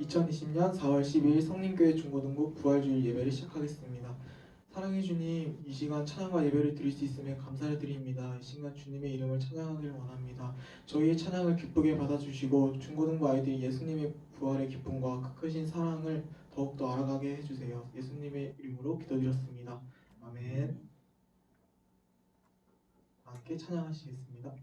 2020년 4월 12일 성림교회 중고등부 부활주일 예배를 시작하겠습니다. 사랑해 주님, 이 시간 찬양과 예배를 드릴 수 있음에 감사를 드립니다. 이 시간 주님의 이름을 찬양하기를 원합니다. 저희의 찬양을 기쁘게 받아주시고 중고등부 아이들이 예수님의 부활의 기쁨과 그 크신 사랑을 더욱더 알아가게 해주세요. 예수님의 이름으로 기도드렸습니다. 아멘. 함께 찬양하시겠습니다.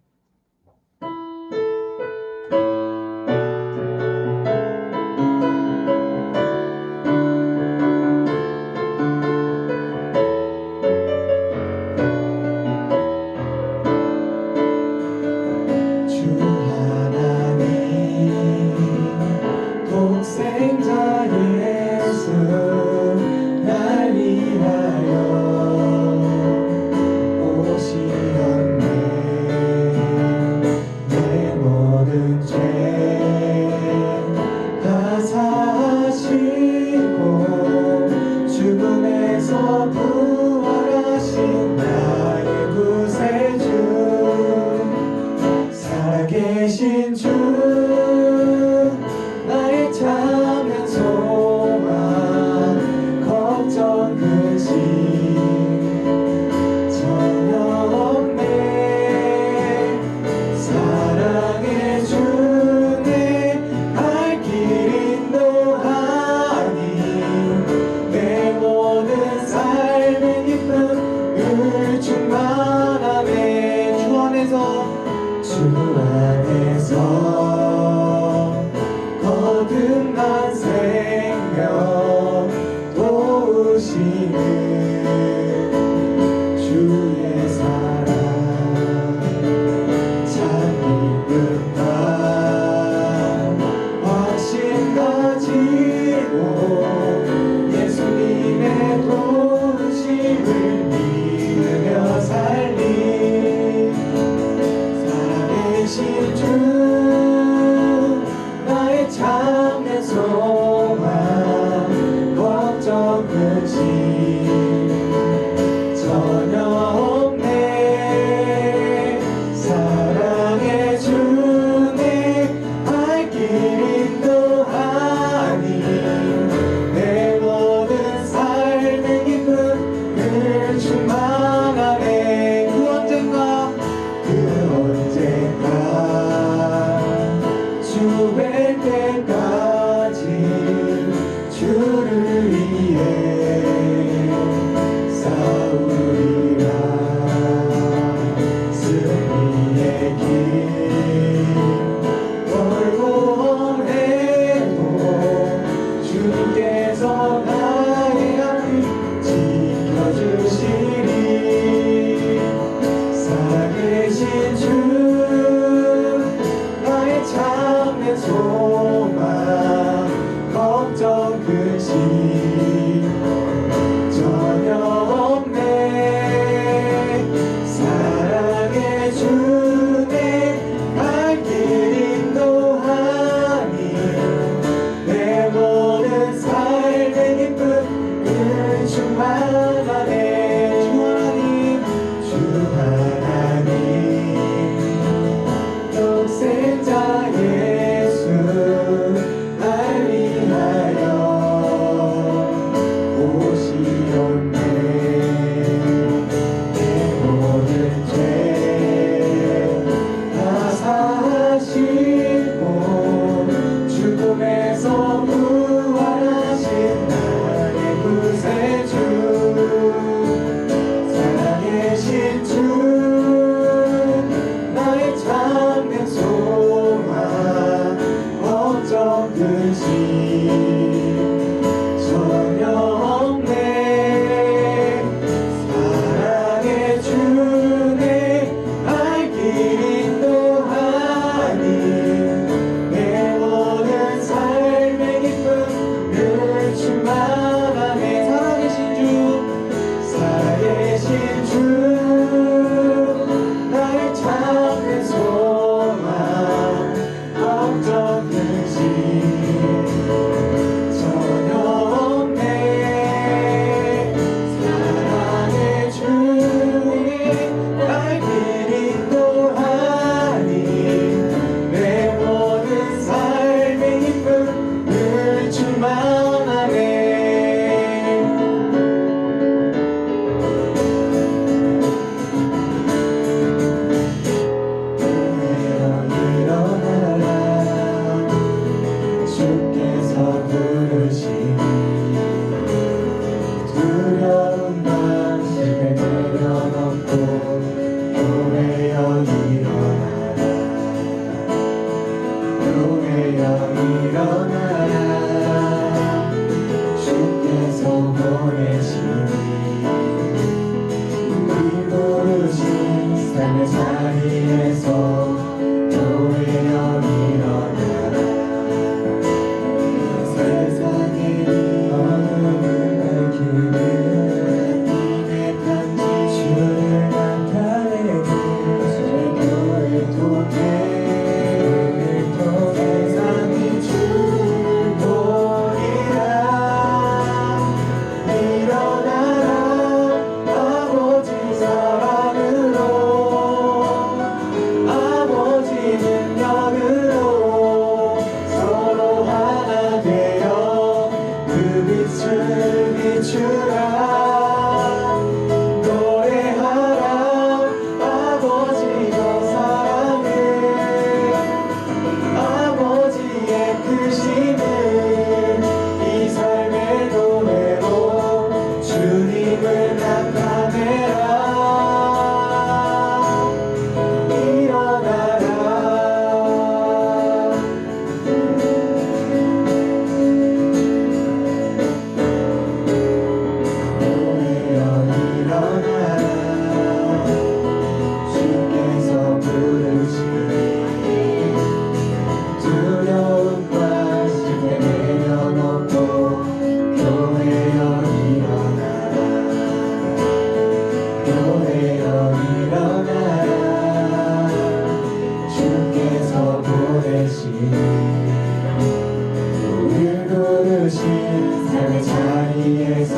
주신 삶의 자리에서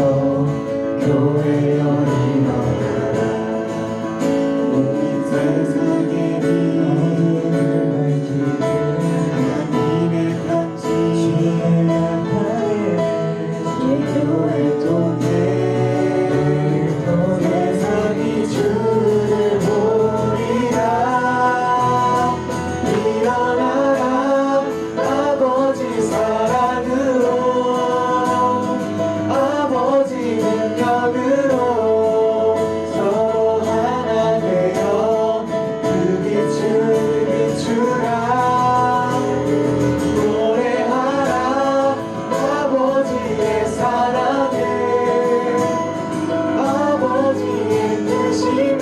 교회여 일어나라. 우리 세상의 빛 하나님의 편지 주의 교회 통해 세상이 주를 보리라. 일어나라 아버지 사랑으로 아버지 능력으로 서로 하나 되어 그 빛을 비추라. 노래하라 아버지의 사랑을 아버지의 뜻임을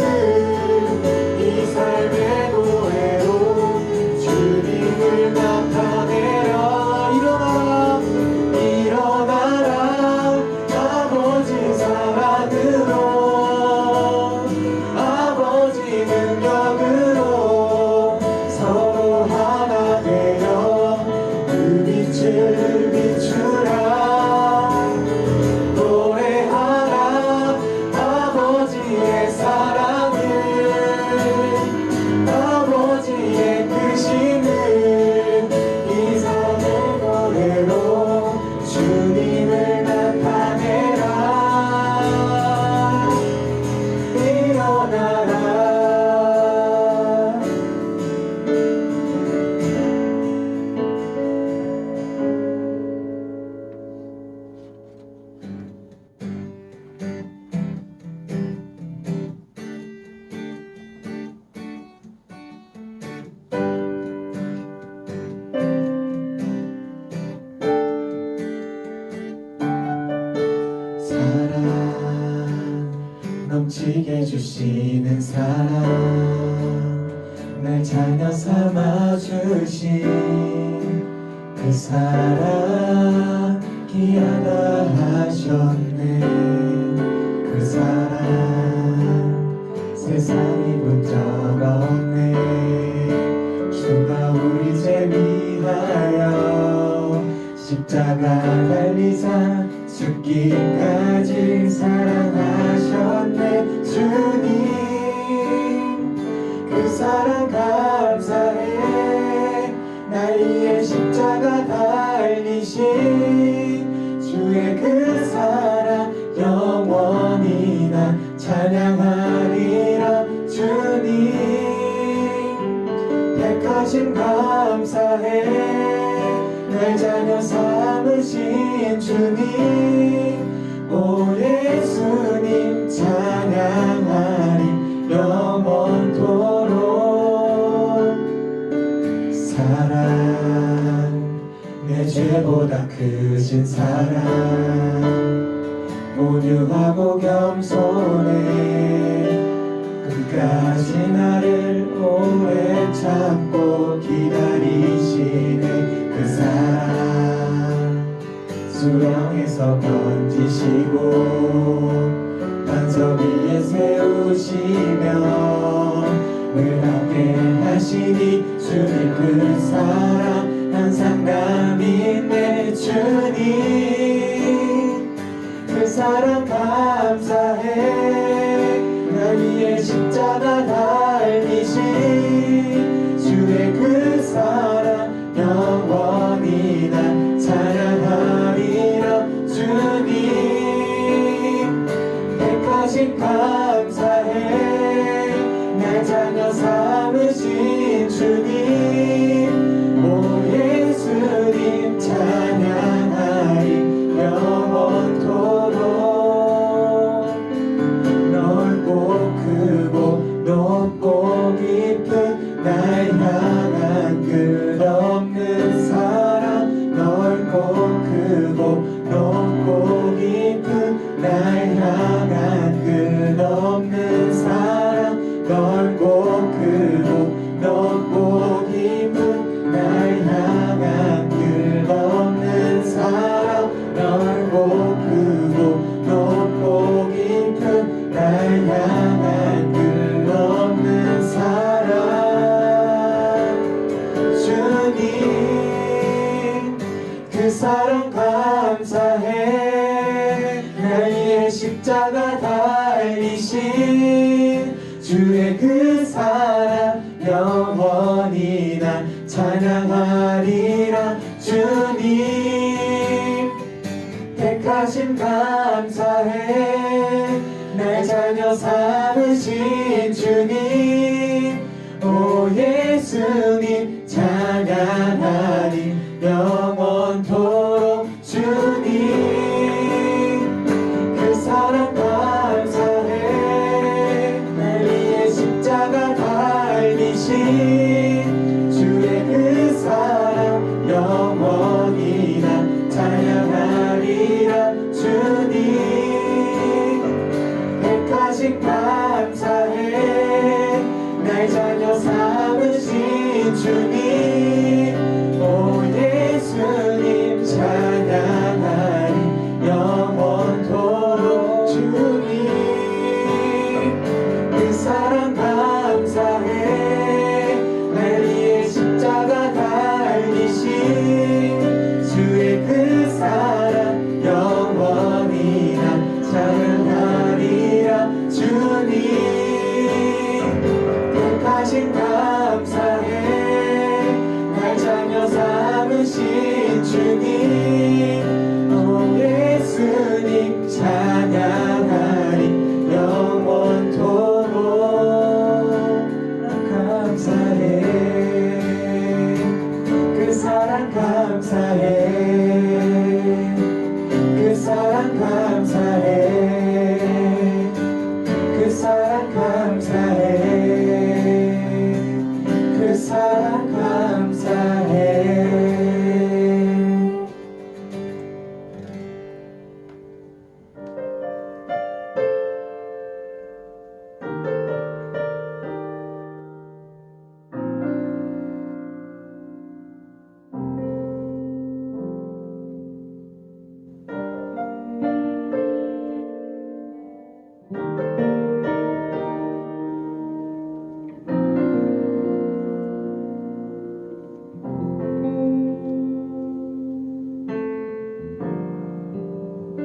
이 삶의 노래로 주님을 나타내라. 일어나라 일어나라 아버지 사랑으로 아버지 능력으로 서로 하나 되어 그 빛을 비추라. 노래하라 아버지의 사랑을 아버지의 뜻임을 이 삶의 노래로 주님을 나타내라. 일어나라. 사랑 넘치게 주시는 사랑 날 자녀 삼아 주신 그 사랑 귀하다 하셨네. 그 사랑 세상이 본적 없네. 주가 우리 죄 위하여 십자가 달리사 죽기까지 사랑하셨네. 주님 그 사랑 감사해. 날 위해 십자가 달리신 주의 그 사랑 영원히 난 찬양하리라. 주님 택하심 감사해. 날 자녀 삼으신 주님 오 예수님 찬양하리 영원토록. 사랑 내 죄보다 크신 사랑 온유하고 겸손해. 끝까지 나를 오래 참고 기다리시네. 그 사랑 수렁에서 건지시고 반석 위에 세우시며 늘 함께 하시니 주님 그 사랑 항상 나 믿네. 주님 그 사랑 감사해. 날 위해 십자가 달리신 주의 그 사랑 영원히 난 찬양하리라. 주님 택하심 감사해. 날 자녀 삼으신 주님 오 예수님 찬양하리 영원토록. 사랑 감사해 날 위해 십자가 달리신 주의 그 사랑 영원히 난 찬양하리라 주님 택하심 감사해 날 자녀 삼으신 주님 오 예수님 찬양하리 영원토록 주님 그 사랑 감사해 날 위해 십자가 달리신 주의 그 사랑 영원히 난 찬양하리라 주님 택하신 감사해 날 자녀 삼으신 주님 오 예수님 찬양하리 영원토록 주님 그 사랑 감사해 날 위해 십자가 달리신 주의 그 사랑 영원히 난 찬양하리라 주님 택하신 감사해 날 자녀 삼으신 주님 오 예수님 찬양하리 영원토록 감사해 그 사랑 감사해 그 사랑 감사해 그 사랑 감사해 그 사랑 감사해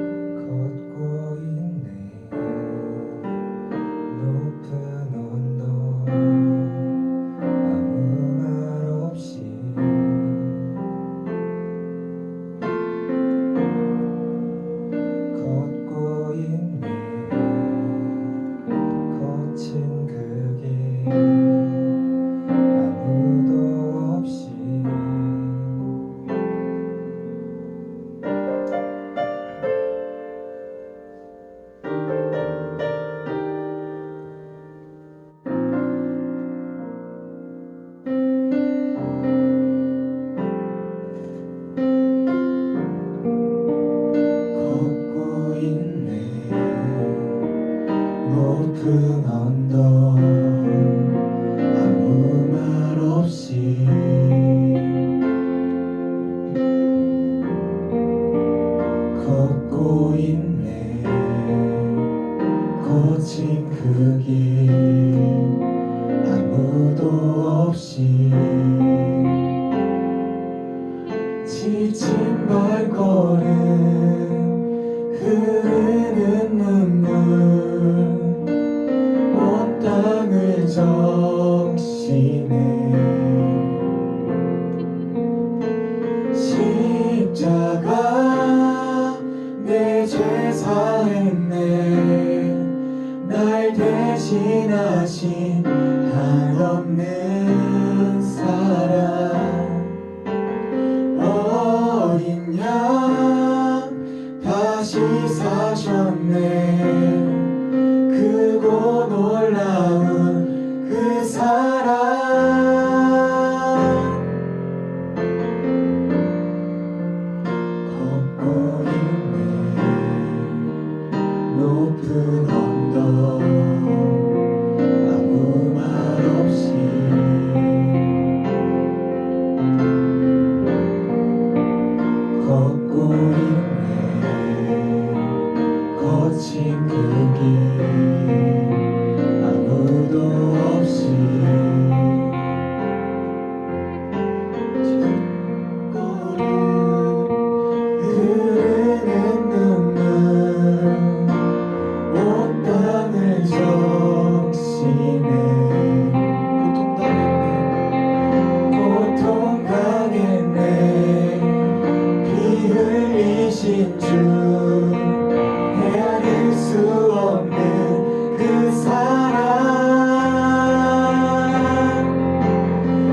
걷고 있네 높은 언덕 아무 말 없이 걷고 있네 거친 그 길 아무도 없이 걷고 있네 높은 언덕 아무 말 없이 걷고 있네 거친 그 길 아무도 없이 지친 발걸음 흐르는 눈물 온 땅을 적시네 십자가 내 죄 사했네 날 대신하신 한없는 사랑 어린 양 다시 사셨네 크고 놀라운 그 사랑 걷고 있네 높은 언덕 아무 말 없이 걷고 있네 거친 그 길 아무도 없이 뒷걸음 흐르는 눈물 온 땅을 적시네 고통 당했네 피 흘리신 주 헤아릴 수 없는 그 사랑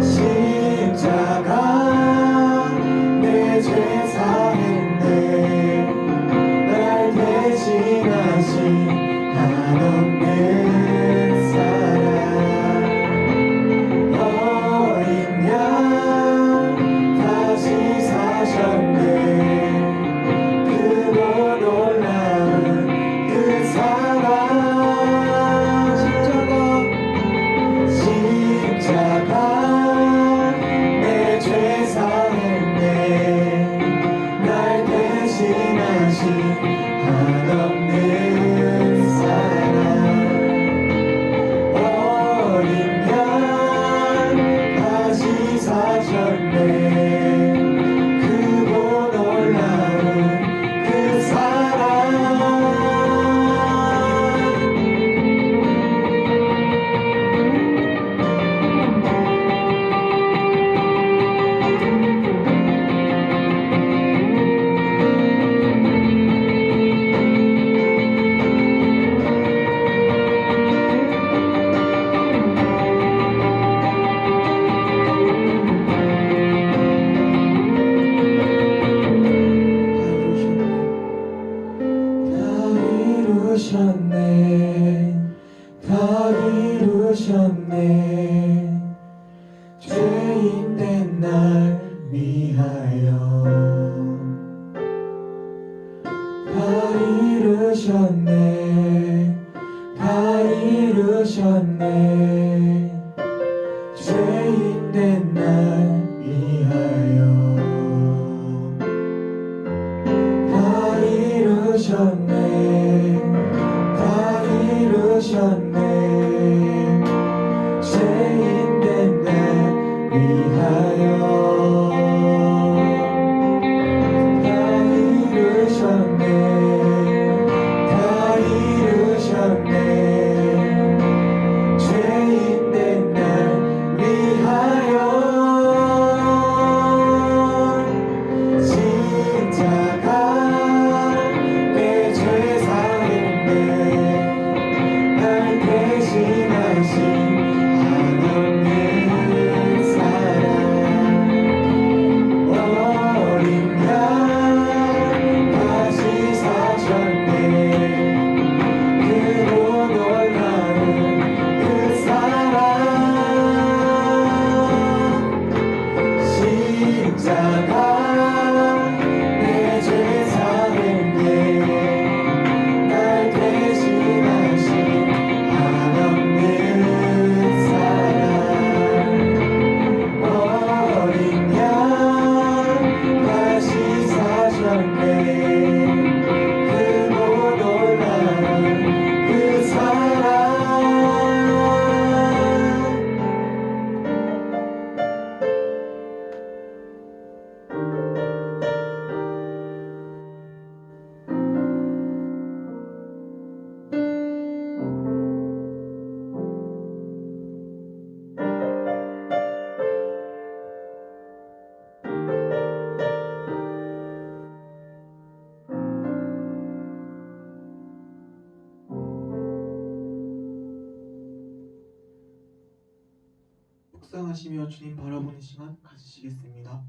십자가 내 죄 사했네 날 대신하신 한없는 사랑 어린 양 다시 사셨네 크고 놀라운 그 사랑 십자가 내 죄 사했네 날 대신하신 한없는 사랑 어린 양 다시 사셨네 크고 놀라운 그 사랑 다 이루셨네 죄인 된 날 위하여 다 이루셨네 다 이루셨네 죄인 된 날 위하여 다 이루셨네 다 이루셨네 죄인 된 날 위하여 다 이루셨네 다 이루셨네 죄인 된 날 위하여 십자가 내 죄 사했네 날 대신하신 한없는 사랑 어린 양 다시 사셨네 크고 놀라운 그 사랑 십자가 내 죄 사했네 날 대신하신 한없는 사랑 어린 양 다시 사셨네 크고 놀라운 그 사랑 묵상하시며 주님 바라보는 시간 가지시겠습니다.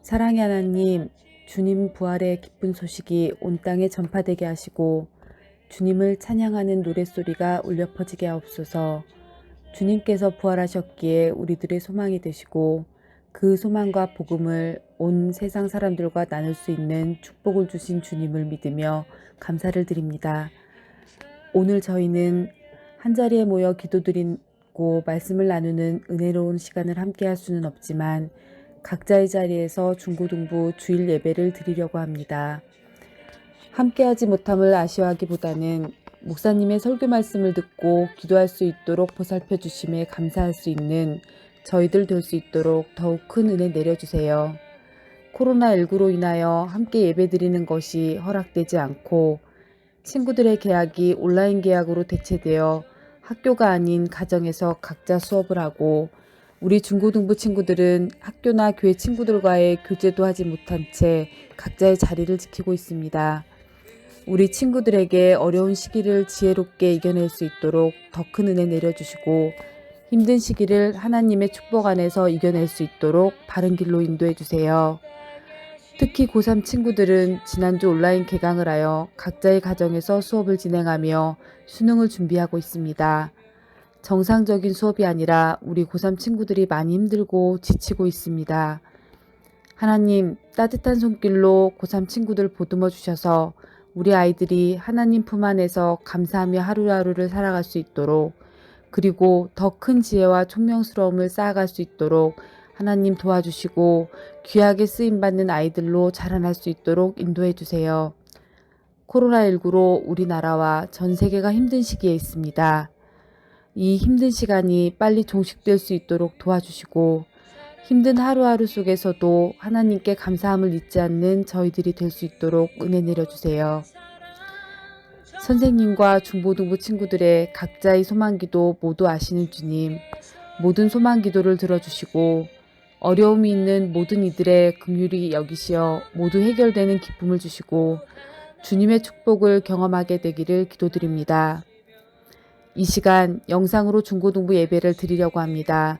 사랑의 하나님, 주님 부활의 기쁜 소식이 온 땅에 전파되게 하시고 주님을 찬양하는 노랫소리가 울려 퍼지게 하옵소서. 주님께서 부활하셨기에 우리들의 소망이 되시고 그 소망과 복음을 온 세상 사람들과 나눌 수 있는 축복을 주신 주님을 믿으며 감사를 드립니다. 오늘 저희는 한자리에 모여 기도드리고 말씀을 나누는 은혜로운 시간을 함께 할 수는 없지만 각자의 자리에서 중고등부 주일 예배를 드리려고 합니다. 함께하지 못함을 아쉬워하기보다는 목사님의 설교 말씀을 듣고 기도할 수 있도록 보살펴 주심에 감사할 수 있는 저희들 될 수 있도록 더욱 큰 은혜 내려주세요. 코로나19로 인하여 함께 예배드리는 것이 허락되지 않고 친구들의 계약이 온라인 계약으로 대체되어 학교가 아닌 가정에서 각자 수업을 하고 우리 중고등부 친구들은 학교나 교회 친구들과의 교제도 하지 못한 채 각자의 자리를 지키고 있습니다. 우리 친구들에게 어려운 시기를 지혜롭게 이겨낼 수 있도록 더 큰 은혜 내려주시고 힘든 시기를 하나님의 축복 안에서 이겨낼 수 있도록 바른 길로 인도해 주세요. 특히 고3 친구들은 지난주 온라인 개강을 하여 각자의 가정에서 수업을 진행하며 수능을 준비하고 있습니다. 정상적인 수업이 아니라 우리 고3 친구들이 많이 힘들고 지치고 있습니다. 하나님 따뜻한 손길로 고3 친구들 보듬어 주셔서 우리 아이들이 하나님 품 안에서 감사하며 하루하루를 살아갈 수 있도록 그리고 더 큰 지혜와 총명스러움을 쌓아갈 수 있도록 하나님 도와주시고 귀하게 쓰임받는 아이들로 자라날 수 있도록 인도해 주세요. 코로나19로 우리나라와 전 세계가 힘든 시기에 있습니다. 이 힘든 시간이 빨리 종식될 수 있도록 도와주시고 힘든 하루하루 속에서도 하나님께 감사함을 잊지 않는 저희들이 될 수 있도록 은혜 내려주세요. 선생님과 중고등부 친구들의 각자의 소망기도 모두 아시는 주님, 모든 소망기도를 들어주시고 어려움이 있는 모든 이들의 긍휼히 여기시어 모두 해결되는 기쁨을 주시고 주님의 축복을 경험하게 되기를 기도드립니다. 이 시간 영상으로 중고등부 예배를 드리려고 합니다.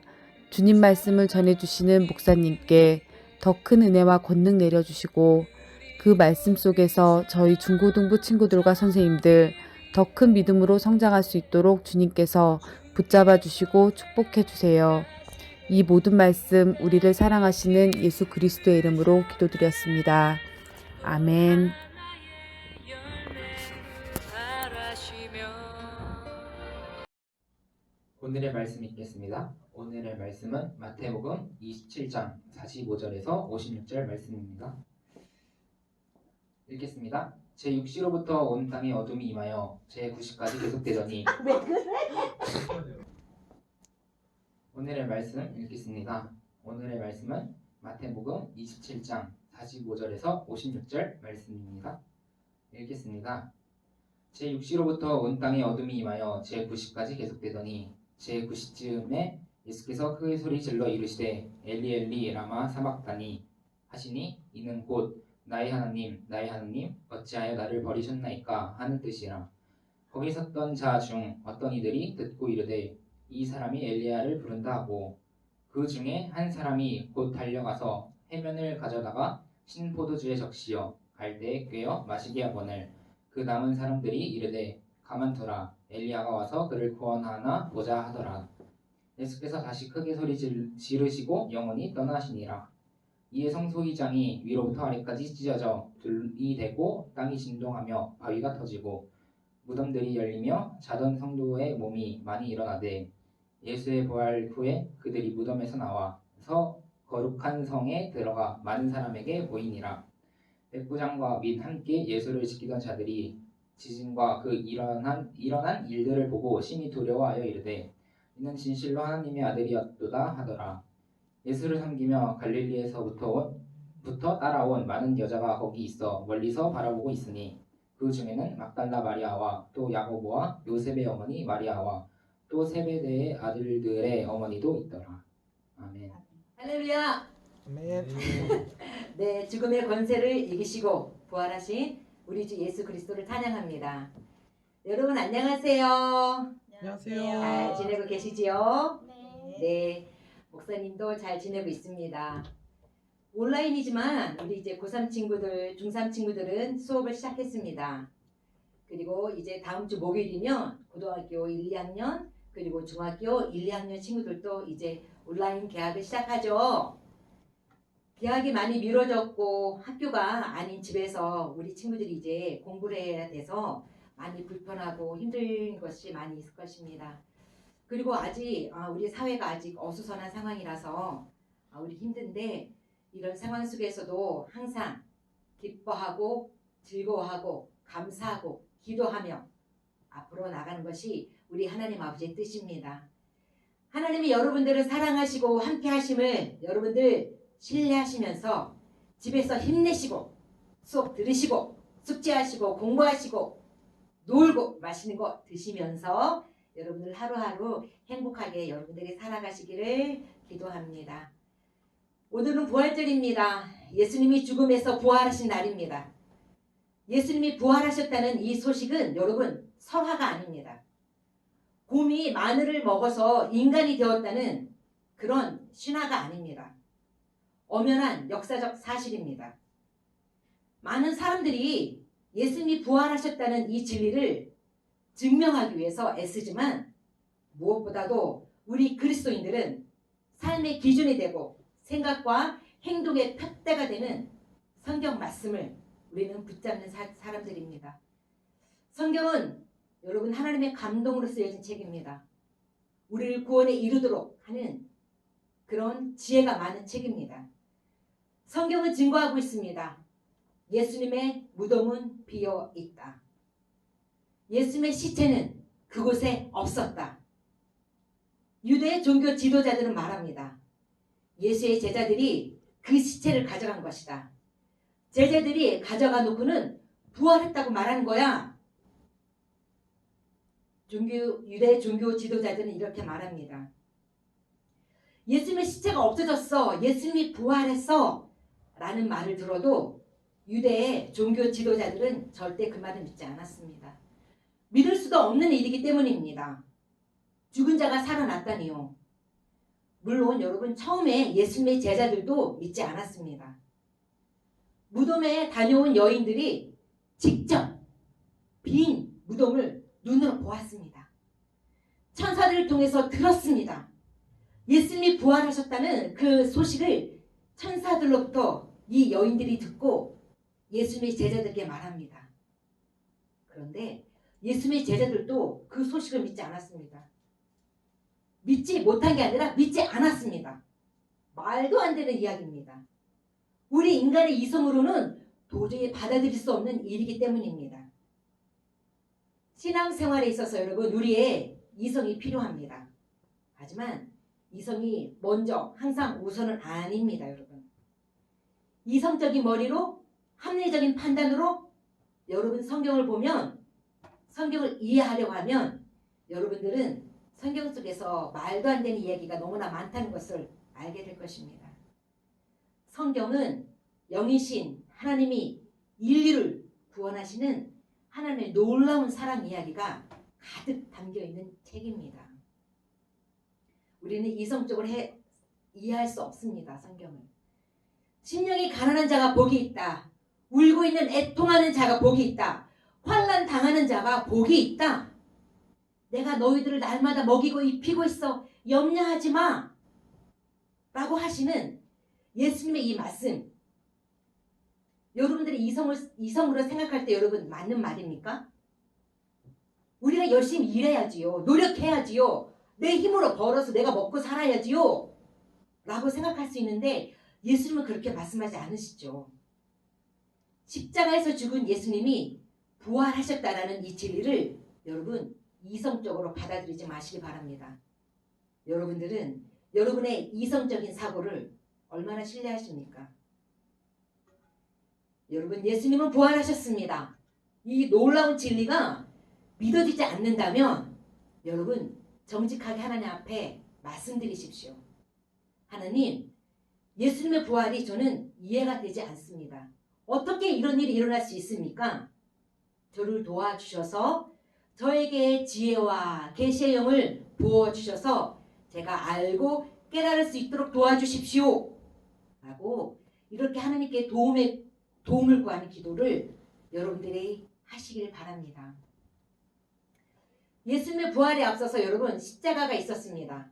주님 말씀을 전해주시는 목사님께 더 큰 은혜와 권능 내려주시고 그 말씀 속에서 저희 중고등부 친구들과 선생님들 더 큰 믿음으로 성장할 수 있도록 주님께서 붙잡아 주시고 축복해 주세요. 이 모든 말씀 우리를 사랑하시는 예수 그리스도의 이름으로 기도드렸습니다. 아멘. 오늘의 말씀 읽겠습니다. 오늘의 말씀은 마태복음 27장 45절에서 56절 말씀입니다. 읽겠습니다. 제6시로부터 온 땅에 어둠이 임하여 제9시까지 계속되더니 오늘의 말씀 읽겠습니다. 오늘의 말씀은 마태복음 27장 45절에서 56절 말씀입니다. 읽겠습니다. 제6시로부터 온 땅에 어둠이 임하여 제9시까지 계속되더니 제9시쯤에 예수께서 크게 소리질러 이르시되 엘리 엘리 라마 사박다니 하시니 이는 곧 나의 하나님 어찌하여 나를 버리셨나이까 하는 뜻이라. 거기 섰던 자 중 어떤 이들이 듣고 이르되 이 사람이 엘리야를 부른다 하고 그 중에 한 사람이 곧 달려가서 해면을 가져다가 신포도주에 적시어 갈대에 꿰어 마시게 하거늘 그 남은 사람들이 이르되 가만두라 엘리야가 와서 그를 구원하나 보자 하더라. 예수께서 다시 크게 소리 지르시고 영원히 떠나시니라. 이에 성소의장이 위로부터 아래까지 찢어져 둘이 되고 땅이 진동하며 바위가 터지고 무덤들이 열리며 자던 성도의 몸이 많이 일어나되 예수의 부활 후에 그들이 무덤에서 나와서 거룩한 성에 들어가 많은 사람에게 보이니라. 백부장과 및 함께 예수를 지키던 자들이 지진과 그 일어난 일들을 보고 심히 두려워하여 이르되 이는 진실로 하나님의 아들이었도다 하더라. 예수를 섬기며 갈릴리에서부터 따라온 많은 여자가 거기 있어 멀리서 바라보고 있으니 그 중에는 막달라 마리아와 또 야고보와 요셉의 어머니 마리아와 또 세베대의 아들들의 어머니도 있더라. 아멘. 할렐루야. 아멘. 네, 죽음의 권세를 이기시고 부활하신 우리 주 예수 그리스도를 찬양합니다. 여러분 안녕하세요. 안녕하세요. 잘 지내고 계시지요? 네. 네, 목사님도 잘 지내고 있습니다. 온라인이지만 우리 이제 고3 친구들, 중3 친구들은 수업을 시작했습니다. 그리고 이제 다음 주 목요일이면 고등학교 1, 2학년, 그리고 중학교 1, 2학년 친구들도 이제 온라인 개학을 시작하죠. 개학이 많이 미뤄졌고 학교가 아닌 집에서 우리 친구들이 이제 공부를 해야 돼서 많이 불편하고 힘든 것이 많이 있을 것입니다. 그리고 아직 우리 사회가 아직 어수선한 상황이라서 우리 힘든데 이런 상황 속에서도 항상 기뻐하고 즐거워하고 감사하고 기도하며 앞으로 나가는 것이 우리 하나님 아버지의 뜻입니다. 하나님이 여러분들을 사랑하시고 함께 하심을 여러분들 신뢰하시면서 집에서 힘내시고 수업 들으시고 숙제하시고 공부하시고 놀고 맛있는 거 드시면서 여러분들 하루하루 행복하게 여러분들이 살아가시기를 기도합니다. 오늘은 부활절입니다. 예수님이 죽음에서 부활하신 날입니다. 예수님이 부활하셨다는 이 소식은 여러분 설화가 아닙니다. 곰이 마늘을 먹어서 인간이 되었다는 그런 신화가 아닙니다. 엄연한 역사적 사실입니다. 많은 사람들이 예수님이 부활하셨다는 이 진리를 증명하기 위해서 애쓰지만 무엇보다도 우리 그리스도인들은 삶의 기준이 되고 생각과 행동의 푯대가 되는 성경 말씀을 우리는 붙잡는 사람들입니다. 성경은 여러분 하나님의 감동으로 쓰여진 책입니다. 우리를 구원에 이르도록 하는 그런 지혜가 많은 책입니다. 성경은 증거하고 있습니다. 예수님의 무덤은 비어 있다. 예수님의 시체는 그곳에 없었다. 유대 종교 지도자들은 말합니다. 예수의 제자들이 그 시체를 가져간 것이다. 제자들이 가져가 놓고는 부활했다고 말하는 거야. 유대 종교 지도자들은 이렇게 말합니다. 예수님의 시체가 없어졌어. 예수님이 부활했어. 라는 말을 들어도 유대의 종교 지도자들은 절대 그 말을 믿지 않았습니다. 믿을 수도 없는 일이기 때문입니다. 죽은 자가 살아났다니요. 물론 여러분 처음에 예수님의 제자들도 믿지 않았습니다. 무덤에 다녀온 여인들이 직접 빈 무덤을 눈으로 보았습니다. 천사들을 통해서 들었습니다. 예수님이 부활하셨다는 그 소식을 천사들로부터 이 여인들이 듣고 예수님의 제자들에게 말합니다. 그런데 예수님의 제자들도 그 소식을 믿지 않았습니다. 믿지 못한 게 아니라 믿지 않았습니다. 말도 안 되는 이야기입니다. 우리 인간의 이성으로는 도저히 받아들일 수 없는 일이기 때문입니다. 신앙생활에 있어서 여러분 우리의 이성이 필요합니다. 하지만 이성이 먼저 항상 우선은 아닙니다. 여러분 이성적인 머리로 합리적인 판단으로 여러분 성경을 보면 성경을 이해하려고 하면 여러분들은 성경 속에서 말도 안 되는 이야기가 너무나 많다는 것을 알게 될 것입니다. 성경은 영이신 하나님이 인류를 구원하시는 하나님의 놀라운 사랑 이야기가 가득 담겨있는 책입니다. 우리는 이성적으로 이해할 수 없습니다. 성경을. 심령이 가난한 자가 복이 있다. 울고 있는 애통하는 자가 복이 있다. 환난 당하는 자가 복이 있다. 내가 너희들을 날마다 먹이고 입히고 있어. 염려하지 마. 라고 하시는 예수님의 이 말씀. 여러분들이 이성으로 생각할 때 여러분 맞는 말입니까? 우리가 열심히 일해야지요. 노력해야지요. 내 힘으로 벌어서 내가 먹고 살아야지요. 라고 생각할 수 있는데 예수님은 그렇게 말씀하지 않으시죠. 십자가에서 죽은 예수님이 부활하셨다라는 이 진리를 여러분 이성적으로 받아들이지 마시기 바랍니다. 여러분들은 여러분의 이성적인 사고를 얼마나 신뢰하십니까? 여러분 예수님은 부활하셨습니다. 이 놀라운 진리가 믿어지지 않는다면 여러분 정직하게 하나님 앞에 말씀드리십시오. 하나님, 예수님의 부활이 저는 이해가 되지 않습니다. 어떻게 이런 일이 일어날 수 있습니까? 저를 도와주셔서 저에게 지혜와 계시의 영을 부어주셔서 제가 알고 깨달을 수 있도록 도와주십시오. 라고 이렇게 하나님께 도움을 구하는 기도를 여러분들이 하시길 바랍니다. 예수님의 부활에 앞서서 여러분 십자가가 있었습니다.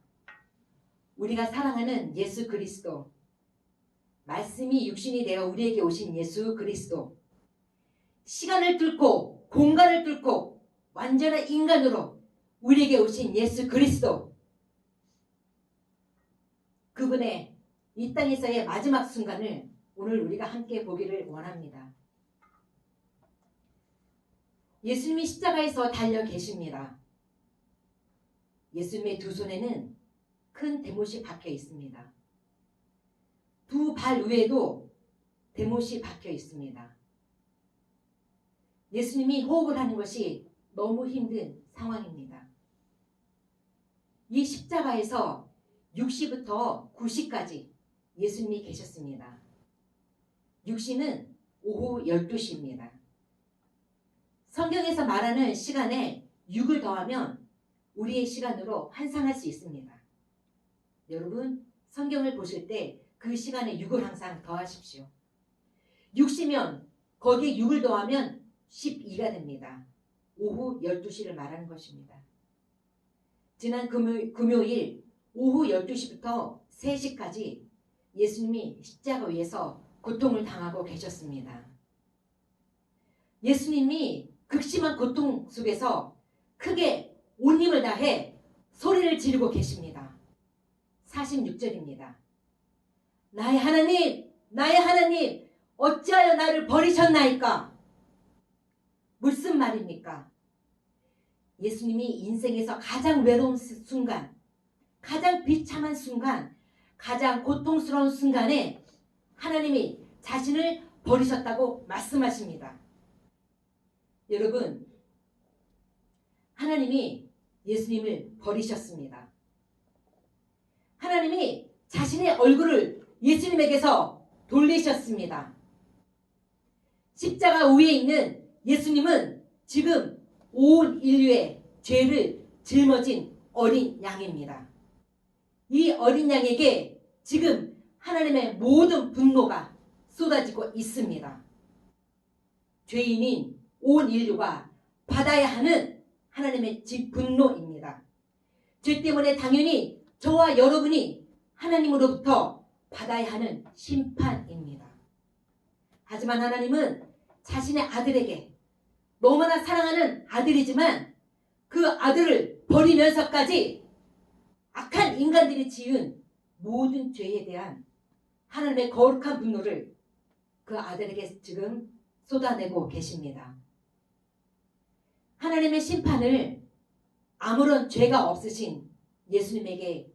우리가 사랑하는 예수 그리스도, 말씀이 육신이 되어 우리에게 오신 예수 그리스도, 시간을 뚫고 공간을 뚫고 완전한 인간으로 우리에게 오신 예수 그리스도, 그분의 이 땅에서의 마지막 순간을 오늘 우리가 함께 보기를 원합니다. 예수님이 십자가에서 달려 계십니다. 예수님의 두 손에는 큰 대못이 박혀 있습니다. 두 발 위에도 대못이 박혀 있습니다. 예수님이 호흡을 하는 것이 너무 힘든 상황입니다. 이 십자가에서 6시부터 9시까지 예수님이 계셨습니다. 6시는 오후 12시입니다. 성경에서 말하는 시간에 6을 더하면 우리의 시간으로 환상할 수 있습니다. 여러분, 성경을 보실 때 그 시간에 6을 항상 더하십시오. 6시면 거기에 6을 더하면 12가 됩니다. 오후 12시를 말하는 것입니다. 지난 금요일 오후 12시부터 3시까지 예수님이 십자가 위에서 고통을 당하고 계셨습니다. 예수님이 극심한 고통 속에서 크게 온 힘을 다해 소리를 지르고 계십니다. 46절입니다. 나의 하나님, 나의 하나님, 어찌하여 나를 버리셨나이까? 무슨 말입니까? 예수님이 인생에서 가장 외로운 순간, 가장 비참한 순간, 가장 고통스러운 순간에 하나님이 자신을 버리셨다고 말씀하십니다. 여러분, 하나님이 예수님을 버리셨습니다. 하나님이 자신의 얼굴을 예수님에게서 돌리셨습니다. 십자가 위에 있는 예수님은 지금 온 인류의 죄를 짊어진 어린 양입니다. 이 어린 양에게 지금 하나님의 모든 분노가 쏟아지고 있습니다. 죄인인 온 인류가 받아야 하는 하나님의 분노입니다. 죄 때문에 당연히 저와 여러분이 하나님으로부터 받아야 하는 심판입니다. 하지만 하나님은 자신의 아들에게, 너무나 사랑하는 아들이지만 그 아들을 버리면서까지 악한 인간들이 지은 모든 죄에 대한 하나님의 거룩한 분노를 그 아들에게 지금 쏟아내고 계십니다. 하나님의 심판을 아무런 죄가 없으신 예수님에게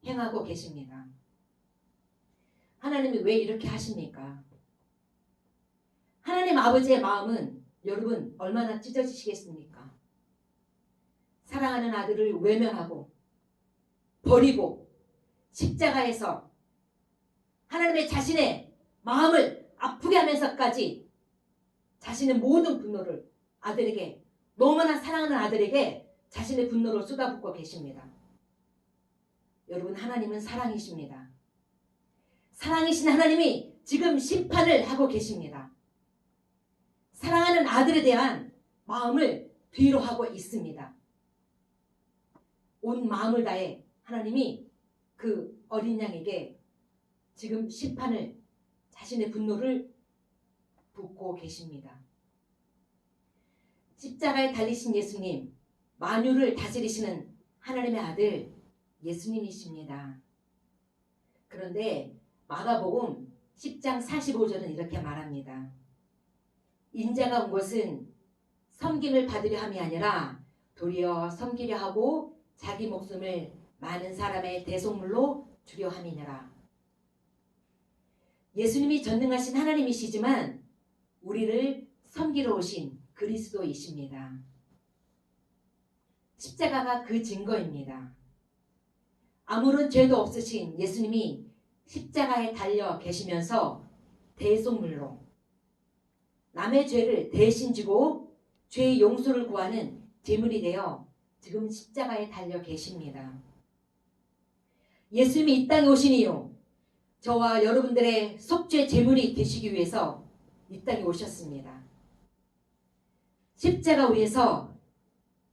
행하고 계십니다. 하나님이 왜 이렇게 하십니까? 하나님 아버지의 마음은 여러분 얼마나 찢어지시겠습니까? 사랑하는 아들을 외면하고 버리고 십자가에서 하나님의 자신의 마음을 아프게 하면서까지 자신의 모든 분노를 아들에게, 너무나 사랑하는 아들에게 자신의 분노를 쏟아붓고 계십니다. 여러분, 하나님은 사랑이십니다. 사랑이신 하나님이 지금 심판을 하고 계십니다. 사랑하는 아들에 대한 마음을 뒤로 하고 있습니다. 온 마음을 다해 하나님이 그 어린 양에게 지금 심판을, 자신의 분노를 붓고 계십니다. 십자가에 달리신 예수님, 만유를 다스리시는 하나님의 아들 예수님이십니다. 그런데 마가복음 10장 45절은 이렇게 말합니다. 인자가 온 것은 섬김을 받으려 함이 아니라 도리어 섬기려 하고 자기 목숨을 많은 사람의 대속물로 주려 함이니라. 예수님이 전능하신 하나님이시지만 우리를 섬기러 오신 그리스도이십니다. 십자가가 그 증거입니다. 아무런 죄도 없으신 예수님이 십자가에 달려 계시면서 대속물로 남의 죄를 대신 지고 죄의 용서를 구하는 제물이 되어 지금 십자가에 달려 계십니다. 예수님이 이 땅에 오신 이유, 저와 여러분들의 속죄 제물이 되시기 위해서 이 땅에 오셨습니다. 십자가 위에서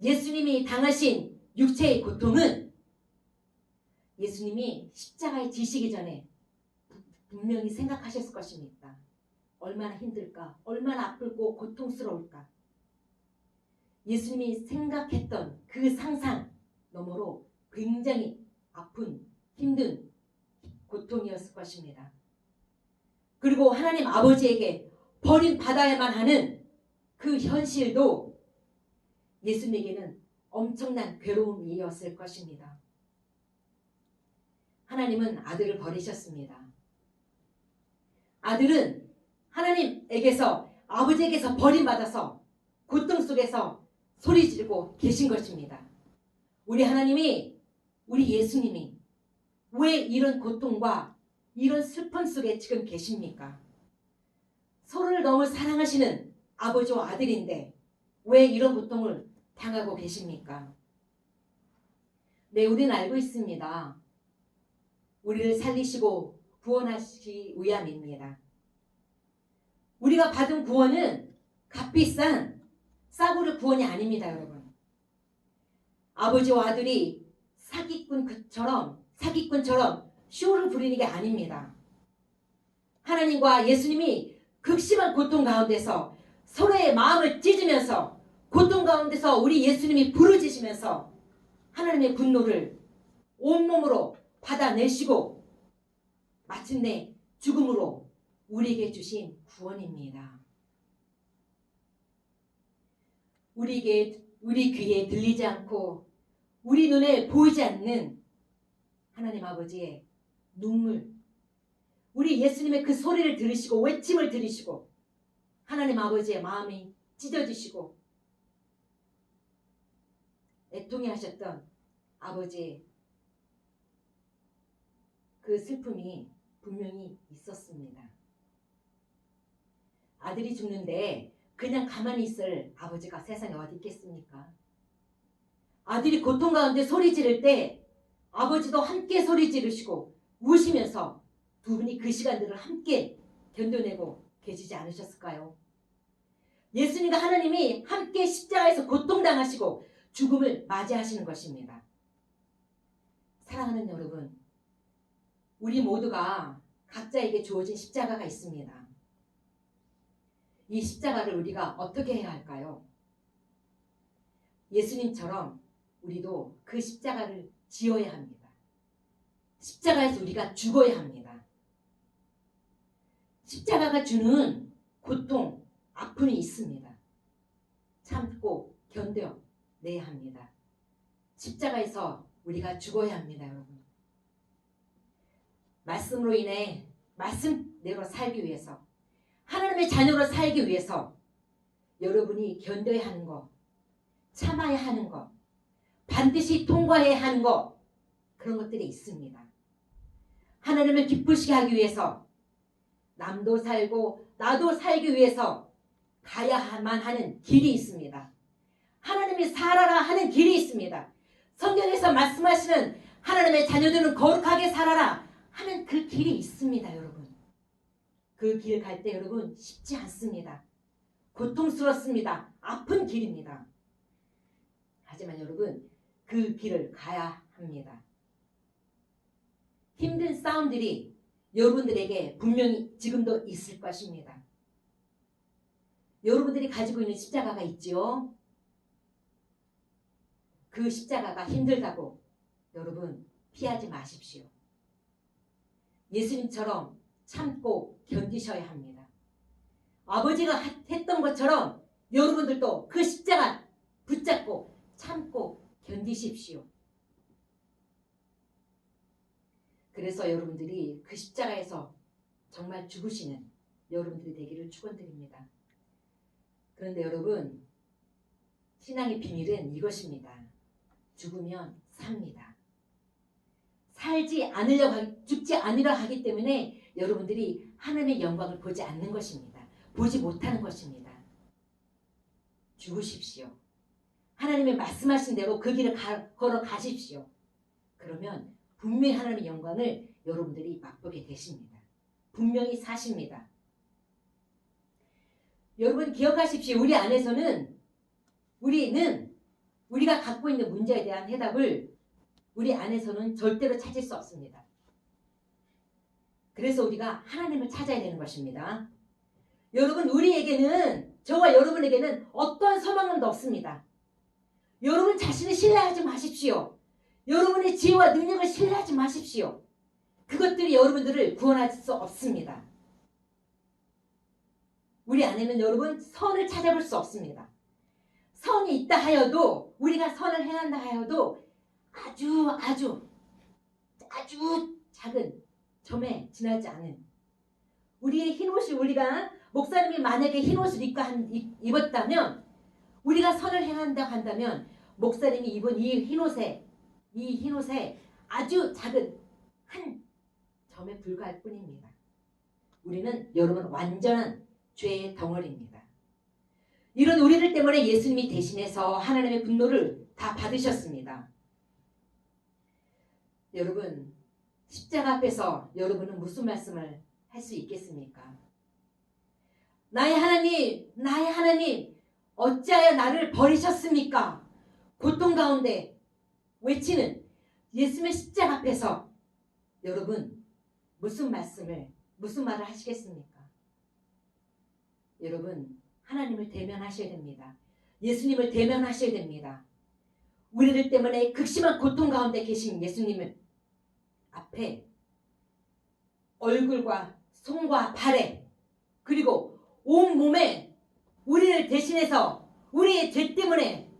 예수님이 당하신 육체의 고통은 예수님이 십자가에 지시기 전에 분명히 생각하셨을 것입니다. 얼마나 힘들까? 얼마나 아플고 고통스러울까? 예수님이 생각했던 그 상상 너머로 굉장히 아픈, 힘든 고통이었을 것입니다. 그리고 하나님 아버지에게 버림받아야만 하는 그 현실도 예수님에게는 엄청난 괴로움이었을 것입니다. 하나님은 아들을 버리셨습니다. 아들은 하나님에게서, 아버지에게서 버림받아서 고통 속에서 소리 지르고 계신 것입니다. 우리 하나님이, 우리 예수님이 왜 이런 고통과 이런 슬픔 속에 지금 계십니까? 서로를 너무 사랑하시는 아버지와 아들인데 왜 이런 고통을 당하고 계십니까? 네, 우리는 알고 있습니다. 우리를 살리시고 구원하시기 위함입니다. 우리가 받은 구원은 값비싼 싸구려 구원이 아닙니다, 여러분. 아버지와 아들이 사기꾼처럼 쇼를 부리는 게 아닙니다. 하나님과 예수님이 극심한 고통 가운데서 서로의 마음을 찢으면서 고통 가운데서 우리 예수님이 부르짖으면서 하나님의 분노를 온몸으로 받아내시고 마침내 죽음으로 우리에게 주신 구원입니다. 우리 귀에 들리지 않고 우리 눈에 보이지 않는 하나님 아버지의 눈물, 우리 예수님의 그 소리를 들으시고 외침을 들으시고 하나님 아버지의 마음이 찢어지시고 애통해 하셨던 아버지의 그 슬픔이 분명히 있었습니다. 아들이 죽는데 그냥 가만히 있을 아버지가 세상에 어디 있겠습니까? 아들이 고통 가운데 소리 지를 때 아버지도 함께 소리 지르시고 우시면서 두 분이 그 시간들을 함께 견뎌내고 계시지 않으셨을까요? 예수님과 하나님이 함께 십자가에서 고통당하시고 죽음을 맞이하시는 것입니다. 사랑하는 여러분, 우리 모두가 각자에게 주어진 십자가가 있습니다. 이 십자가를 우리가 어떻게 해야 할까요? 예수님처럼 우리도 그 십자가를 지어야 합니다. 십자가에서 우리가 죽어야 합니다. 십자가가 주는 고통, 아픔이 있습니다. 참고 견뎌내야 합니다. 십자가에서 우리가 죽어야 합니다, 여러분. 말씀으로 인해 말씀대로 살기 위해서, 하나님의 자녀로 살기 위해서 여러분이 견뎌야 하는 것, 참아야 하는 것, 반드시 통과해야 하는 것, 그런 것들이 있습니다. 하나님을 기쁘시게 하기 위해서, 남도 살고 나도 살기 위해서 가야만 하는 길이 있습니다. 하나님이 살아라 하는 길이 있습니다. 성경에서 말씀하시는 하나님의 자녀들은 거룩하게 살아라 하는 그 길이 있습니다, 여러분. 그 길 갈 때 여러분 쉽지 않습니다. 고통스럽습니다. 아픈 길입니다. 하지만 여러분 그 길을 가야 합니다. 힘든 싸움들이 여러분들에게 분명히 지금도 있을 것입니다. 여러분들이 가지고 있는 십자가가 있지요. 그 십자가가 힘들다고 여러분 피하지 마십시오. 예수님처럼 참고 견디셔야 합니다. 아버지가 했던 것처럼 여러분들도 그 십자가 붙잡고 참고 견디십시오. 그래서 여러분들이 그 십자가에서 정말 죽으시는 여러분들이 되기를 축원드립니다. 그런데 여러분, 신앙의 비밀은 이것입니다. 죽으면 삽니다. 죽지 않으려 하기 때문에 여러분들이 하나님의 영광을 보지 않는 것입니다. 보지 못하는 것입니다. 죽으십시오. 하나님의 말씀하신 대로 그 길을 걸어 가십시오. 그러면 분명히 하나님의 영광을 여러분들이 맛보게 되십니다. 분명히 사십니다. 여러분 기억하십시오. 우리 우리가 갖고 있는 문제에 대한 해답을 우리 안에서는 절대로 찾을 수 없습니다. 그래서 우리가 하나님을 찾아야 되는 것입니다. 여러분, 우리에게는, 저와 여러분에게는 어떤 소망은 없습니다. 여러분 자신을 신뢰하지 마십시오. 여러분의 지혜와 능력을 신뢰하지 마십시오. 그것들이 여러분들을 구원할 수 없습니다. 우리 안에는 여러분 선을 찾아볼 수 없습니다. 선이 있다 하여도, 우리가 선을 행한다 하여도 아주 작은 점에 지나지 않은, 우리의 흰옷이, 우리가 목사님이 만약에 흰옷을 입었다면, 우리가 선을 행한다 한다면 목사님이 입은 이 흰옷에 아주 작은 한 점에 불과할 뿐입니다. 우리는 여러분 완전한 죄의 덩어리입니다. 이런 우리들 때문에 예수님이 대신해서 하나님의 분노를 다 받으셨습니다. 여러분, 십자가 앞에서 여러분은 무슨 말씀을 할 수 있겠습니까? 나의 하나님, 어찌하여 나를 버리셨습니까? 고통 가운데 외치는 예수님의 십자가 앞에서 여러분 무슨 말을 하시겠습니까? 여러분, 하나님을 대면하셔야 됩니다. 예수님을 대면하셔야 됩니다. 우리들 때문에 극심한 고통 가운데 계신 예수님을 앞에 얼굴과 손과 발에 그리고 온 몸에 우리를 대신해서 우리의 죄 때문에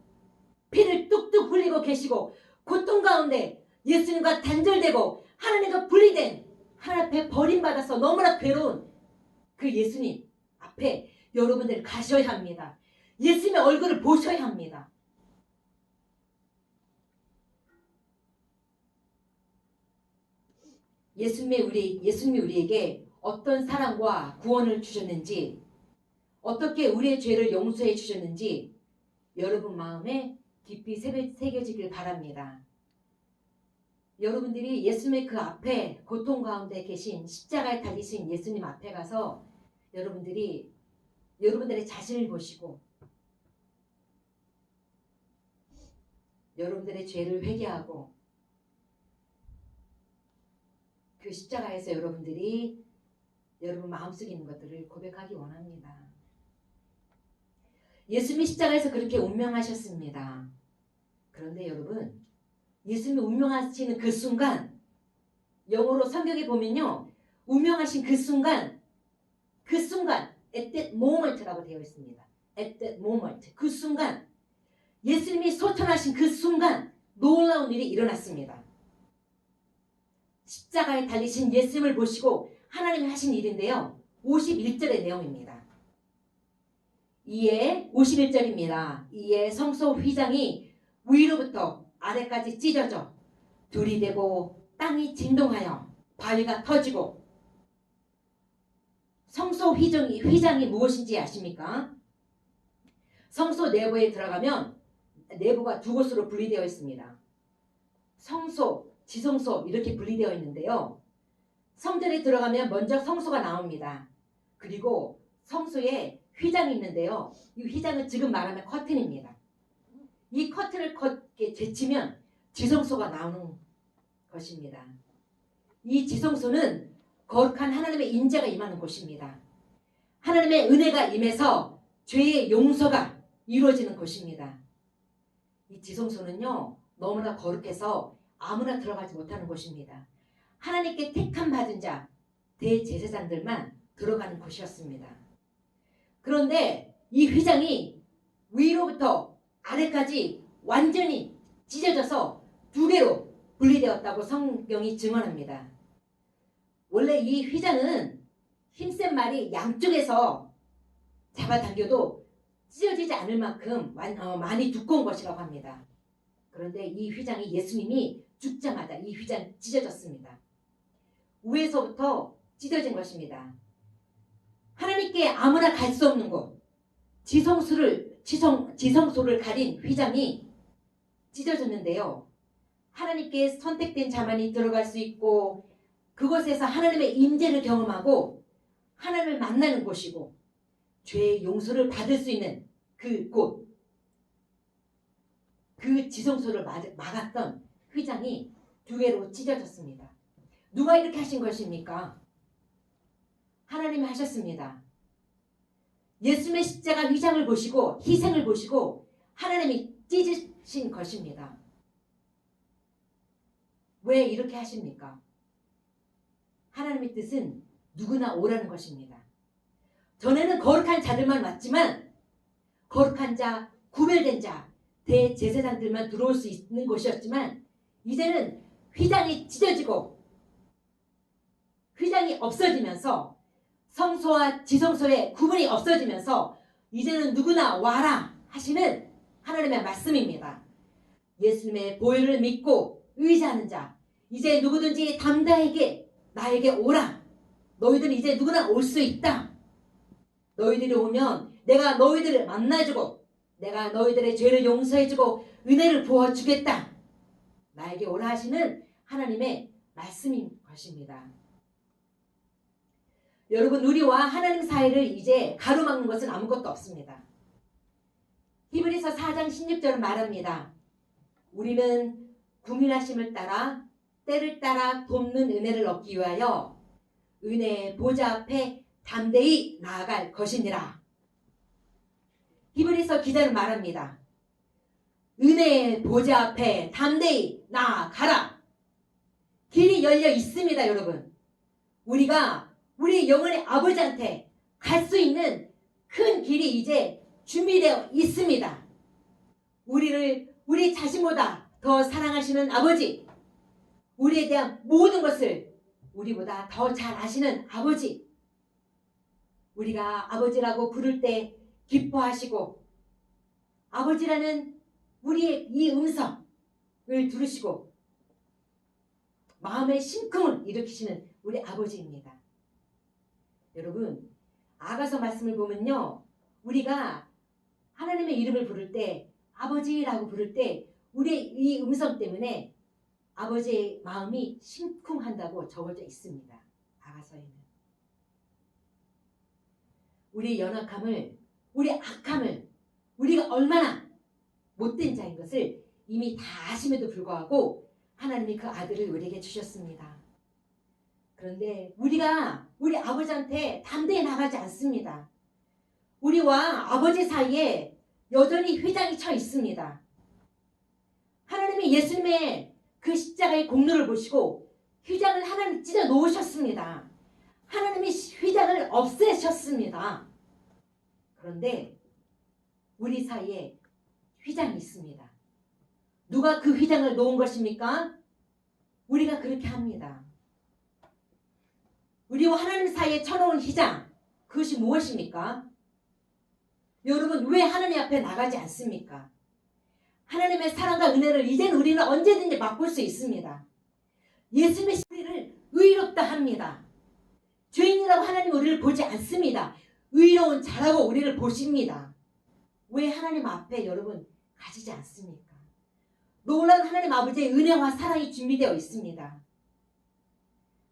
피를 뚝뚝 흘리고 계시고 고통 가운데 예수님과 단절되고 하나님과 분리된, 하나님 앞에 버림받아서 너무나 괴로운 그 예수님 앞에 여러분들 가셔야 합니다. 예수님의 얼굴을 보셔야 합니다. 예수님이 우리에게 어떤 사랑과 구원을 주셨는지, 어떻게 우리의 죄를 용서해 주셨는지 여러분 마음에 깊이 새겨지길 바랍니다. 여러분들이 예수님의 그 앞에 고통 가운데 계신 십자가에 달리신 예수님 앞에 가서 여러분들의 자신을 보시고 여러분들의 죄를 회개하고 그 십자가에서 여러분들이 여러분 마음속에 있는 것들을 고백하기 원합니다. 예수님이 십자가에서 그렇게 운명하셨습니다. 그런데 여러분, 예수님이 운명하시는 그 순간, 영어로 성경에 보면요, 운명하신 그 순간, at that moment라고 되어 있습니다. at that moment, 그 순간, 예수님이 소천하신 그 순간 놀라운 일이 일어났습니다. 십자가에 달리신 예수님을 보시고 하나님이 하신 일인데요, 51절의 내용입니다. 이에 51절입니다. 이에 성소 휘장이 위로부터 아래까지 찢어져 둘이 되고 땅이 진동하여 바위가 터지고, 성소 휘장이 무엇인지 아십니까? 성소 내부에 들어가면 내부가 두 곳으로 분리되어 있습니다. 성소, 지성소 이렇게 분리되어 있는데요. 성전에 들어가면 먼저 성소가 나옵니다. 그리고 성소에 휘장이 있는데요. 이 휘장은 지금 말하면 커튼입니다. 이 커튼을 제치면 지성소가 나오는 것입니다. 이 지성소는 거룩한 하나님의 인자가 임하는 곳입니다. 하나님의 은혜가 임해서 죄의 용서가 이루어지는 곳입니다. 이 지성소는요, 너무나 거룩해서 아무나 들어가지 못하는 곳입니다. 하나님께 택함 받은 자, 대제사장들만 들어가는 곳이었습니다. 그런데 이 휘장이 위로부터 아래까지 완전히 찢어져서 두 개로 분리되었다고 성경이 증언합니다. 원래 이 휘장은 힘센 말이 양쪽에서 잡아당겨도 찢어지지 않을 만큼 많이 두꺼운 것이라고 합니다. 그런데 이 휘장이 예수님이 죽자마자 이 휘장이 찢어졌습니다. 위에서부터 찢어진 것입니다. 하나님께 아무나 갈 수 없는 곳, 지성소를 가린 휘장이 찢어졌는데요. 하나님께 선택된 자만이 들어갈 수 있고 그곳에서 하나님의 임재를 경험하고 하나님을 만나는 곳이고 죄의 용서를 받을 수 있는 그 곳, 그 지성소를 막았던 휘장이 두 개로 찢어졌습니다. 누가 이렇게 하신 것입니까? 하나님이 하셨습니다. 예수님의 십자가 휘장을 보시고 희생을 보시고 하나님이 찢으신 것입니다. 왜 이렇게 하십니까? 하나님의 뜻은 누구나 오라는 것입니다. 전에는 거룩한 자들만 왔지만 거룩한 자, 구별된 자, 대제사장들만 들어올 수 있는 곳이었지만 이제는 휘장이 찢어지고 휘장이 없어지면서 성소와 지성소의 구분이 없어지면서 이제는 누구나 와라 하시는 하나님의 말씀입니다. 예수님의 보혈을 믿고 의지하는 자, 이제 누구든지 담대하게 나에게 오라. 너희들은 이제 누구나 올 수 있다. 너희들이 오면 내가 너희들을 만나주고 내가 너희들의 죄를 용서해주고 은혜를 부어주겠다. 나에게 오라 하시는 하나님의 말씀인 것입니다. 여러분, 우리와 하나님 사이를 이제 가로막는 것은 아무것도 없습니다. 히브리서 4장 16절은 말합니다. 우리는 궁일하심을 따라 때를 따라 돕는 은혜를 얻기 위하여 은혜의 보좌 앞에 담대히 나아갈 것이니라. 히브리서 기자는 말합니다. 은혜의 보좌 앞에 담대히 나아가라. 길이 열려 있습니다, 여러분. 우리가 우리 영혼의 아버지한테 갈 수 있는 큰 길이 이제 준비되어 있습니다. 우리를 우리 자신보다 더 사랑하시는 아버지, 우리에 대한 모든 것을 우리보다 더 잘 아시는 아버지, 우리가 아버지라고 부를 때 기뻐하시고 아버지라는 우리의 이 음성을 들으시고 마음의 심쿵을 일으키시는 우리 아버지입니다. 여러분, 아가서 말씀을 보면요, 우리가 하나님의 이름을 부를 때 아버지라고 부를 때 우리의 이 음성 때문에 아버지의 마음이 심쿵한다고 적어져 있습니다. 아가서에는. 우리의 연약함을, 우리의 악함을, 우리가 얼마나 못된 자인 것을 이미 다 아심에도 불구하고 하나님이 그 아들을 우리에게 주셨습니다. 그런데 우리가 우리 아버지한테 담대히 나가지 않습니다. 우리와 아버지 사이에 여전히 휘장이 쳐 있습니다. 하나님이 예수님의 그 십자가의 공로를 보시고 휘장을 하나님 찢어 놓으셨습니다. 하나님이 휘장을 없애셨습니다. 그런데 우리 사이에 휘장이 있습니다. 누가 그 휘장을 놓은 것입니까? 우리가 그렇게 합니다. 우리와 하나님 사이에 쳐놓은 휘장, 그것이 무엇입니까? 여러분, 왜 하나님 앞에 나가지 않습니까? 하나님의 사랑과 은혜를 이제는 우리는 언제든지 맛볼 수 있습니다. 예수님의 우리를 의롭다 합니다. 죄인이라고 하나님 우리를 보지 않습니다. 의로운 자라고 우리를 보십니다. 왜 하나님 앞에 여러분 가지지 않습니까? 놀라운 하나님 아버지의 은혜와 사랑이 준비되어 있습니다.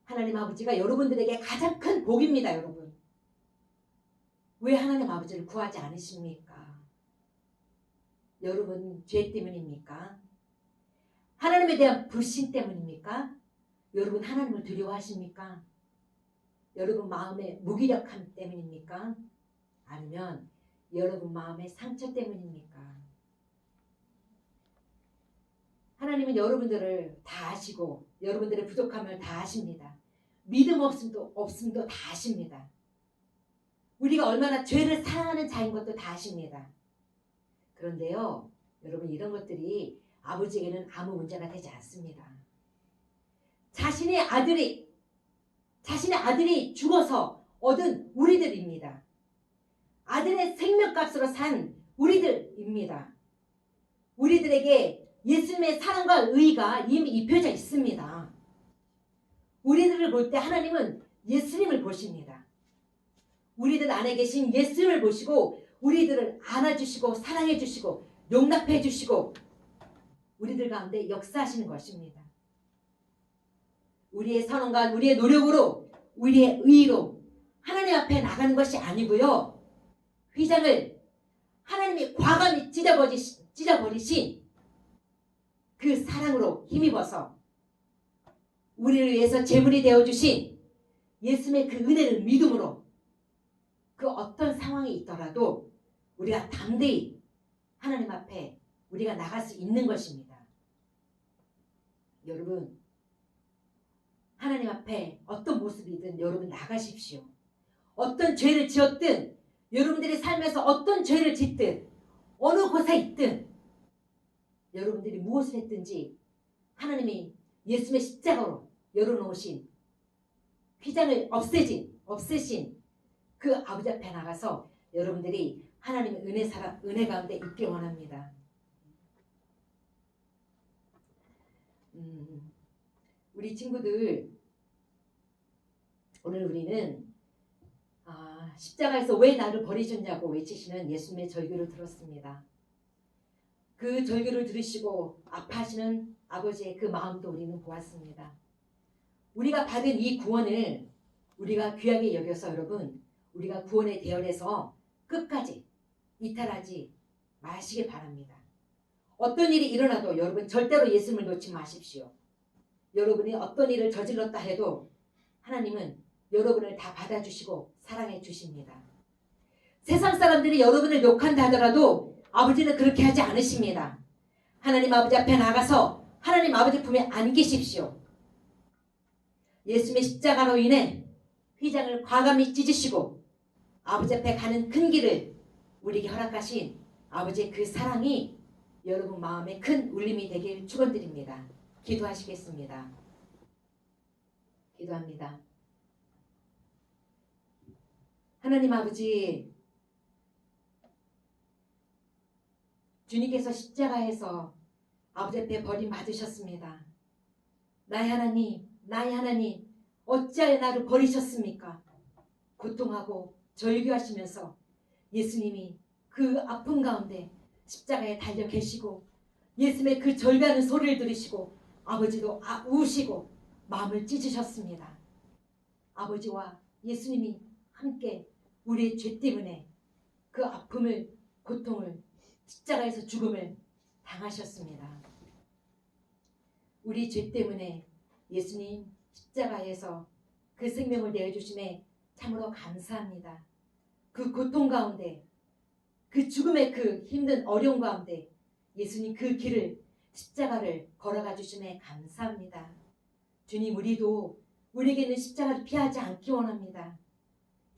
하나님 아버지가 여러분들에게 가장 큰 복입니다, 여러분. 왜 하나님 아버지를 구하지 않으십니까? 여러분 죄 때문입니까? 하나님에 대한 불신 때문입니까? 여러분 하나님을 두려워하십니까? 여러분 마음의 무기력함 때문입니까? 아니면 여러분 마음의 상처 때문입니까? 하나님은 여러분들을 다 아시고 여러분들의 부족함을 다 아십니다. 믿음 없음도 다 아십니다. 우리가 얼마나 죄를 사랑하는 자인 것도 다 아십니다. 그런데요, 여러분 이런 것들이 아버지에게는 아무 문제가 되지 않습니다. 자신의 아들이 죽어서 얻은 우리들입니다. 아들의 생명값으로 산 우리들입니다. 우리들에게 예수님의 사랑과 의의가 이미 입혀져 있습니다. 우리들을 볼 때 하나님은 예수님을 보십니다. 우리들 안에 계신 예수님을 보시고 우리들을 안아주시고 사랑해주시고 용납해주시고 우리들 가운데 역사하시는 것입니다. 우리의 선언과 우리의 노력으로 우리의 의의로 하나님 앞에 나가는 것이 아니고요. 휘장을 하나님이 과감히 찢어버리신 그 사랑으로 힘입어서 우리를 위해서 제물이 되어주신 예수님의 그 은혜를 믿음으로 그 어떤 상황이 있더라도 우리가 담대히 하나님 앞에 우리가 나갈 수 있는 것입니다. 여러분, 하나님 앞에 어떤 모습이든 여러분 나가십시오. 어떤 죄를 지었든 여러분들이 삶에서 어떤 죄를 짓든 어느 곳에 있든 여러분들이 무엇을 했든지 하나님이 예수님의 십자가로 열어놓으신 휘장을 없애신 그 아버지 앞에 나가서 여러분들이 하나님의 은혜 가운데 있길 원합니다. 우리 친구들, 오늘 우리는 십자가에서 왜 나를 버리셨냐고 외치시는 예수님의 절규를 들었습니다. 그 절규를 들으시고 아파하시는 아버지의 그 마음도 우리는 보았습니다. 우리가 받은 이 구원을 우리가 귀하게 여겨서 여러분, 우리가 구원의 대열에서 끝까지 이탈하지 마시길 바랍니다. 어떤 일이 일어나도 여러분 절대로 예수님을 놓지 마십시오. 여러분이 어떤 일을 저질렀다 해도 하나님은 여러분을 다 받아주시고 사랑해 주십니다. 세상 사람들이 여러분을 욕한다 하더라도 아버지는 그렇게 하지 않으십니다. 하나님 아버지 앞에 나가서 하나님 아버지 품에 안기십시오. 예수님의 십자가로 인해 휘장을 과감히 찢으시고 아버지 앞에 가는 큰 길을 우리에게 허락하신 아버지의 그 사랑이 여러분 마음에 큰 울림이 되길 축원드립니다. 기도하시겠습니다. 기도합니다. 하나님 아버지, 주님께서 십자가에서 아버지 앞에 버림받으셨습니다. 나의 하나님, 어찌하여 나를 버리셨습니까? 고통하고 절규하시면서 예수님이 그 아픔 가운데 십자가에 달려 계시고 예수님의 그 절규하는 소리를 들으시고 아버지도 우시고 마음을 찢으셨습니다. 아버지와 예수님이 함께 우리의 죄 때문에 그 아픔을, 고통을, 십자가에서 죽음을 당하셨습니다. 우리 죄 때문에 예수님 십자가에서 그 생명을 내어주심에 참으로 감사합니다. 그 고통 가운데, 그 죽음의 그 힘든 어려움 가운데 예수님 그 길을, 십자가를 걸어가 주심에 감사합니다. 주님, 우리도 우리에게 있는 십자가를 피하지 않기 원합니다.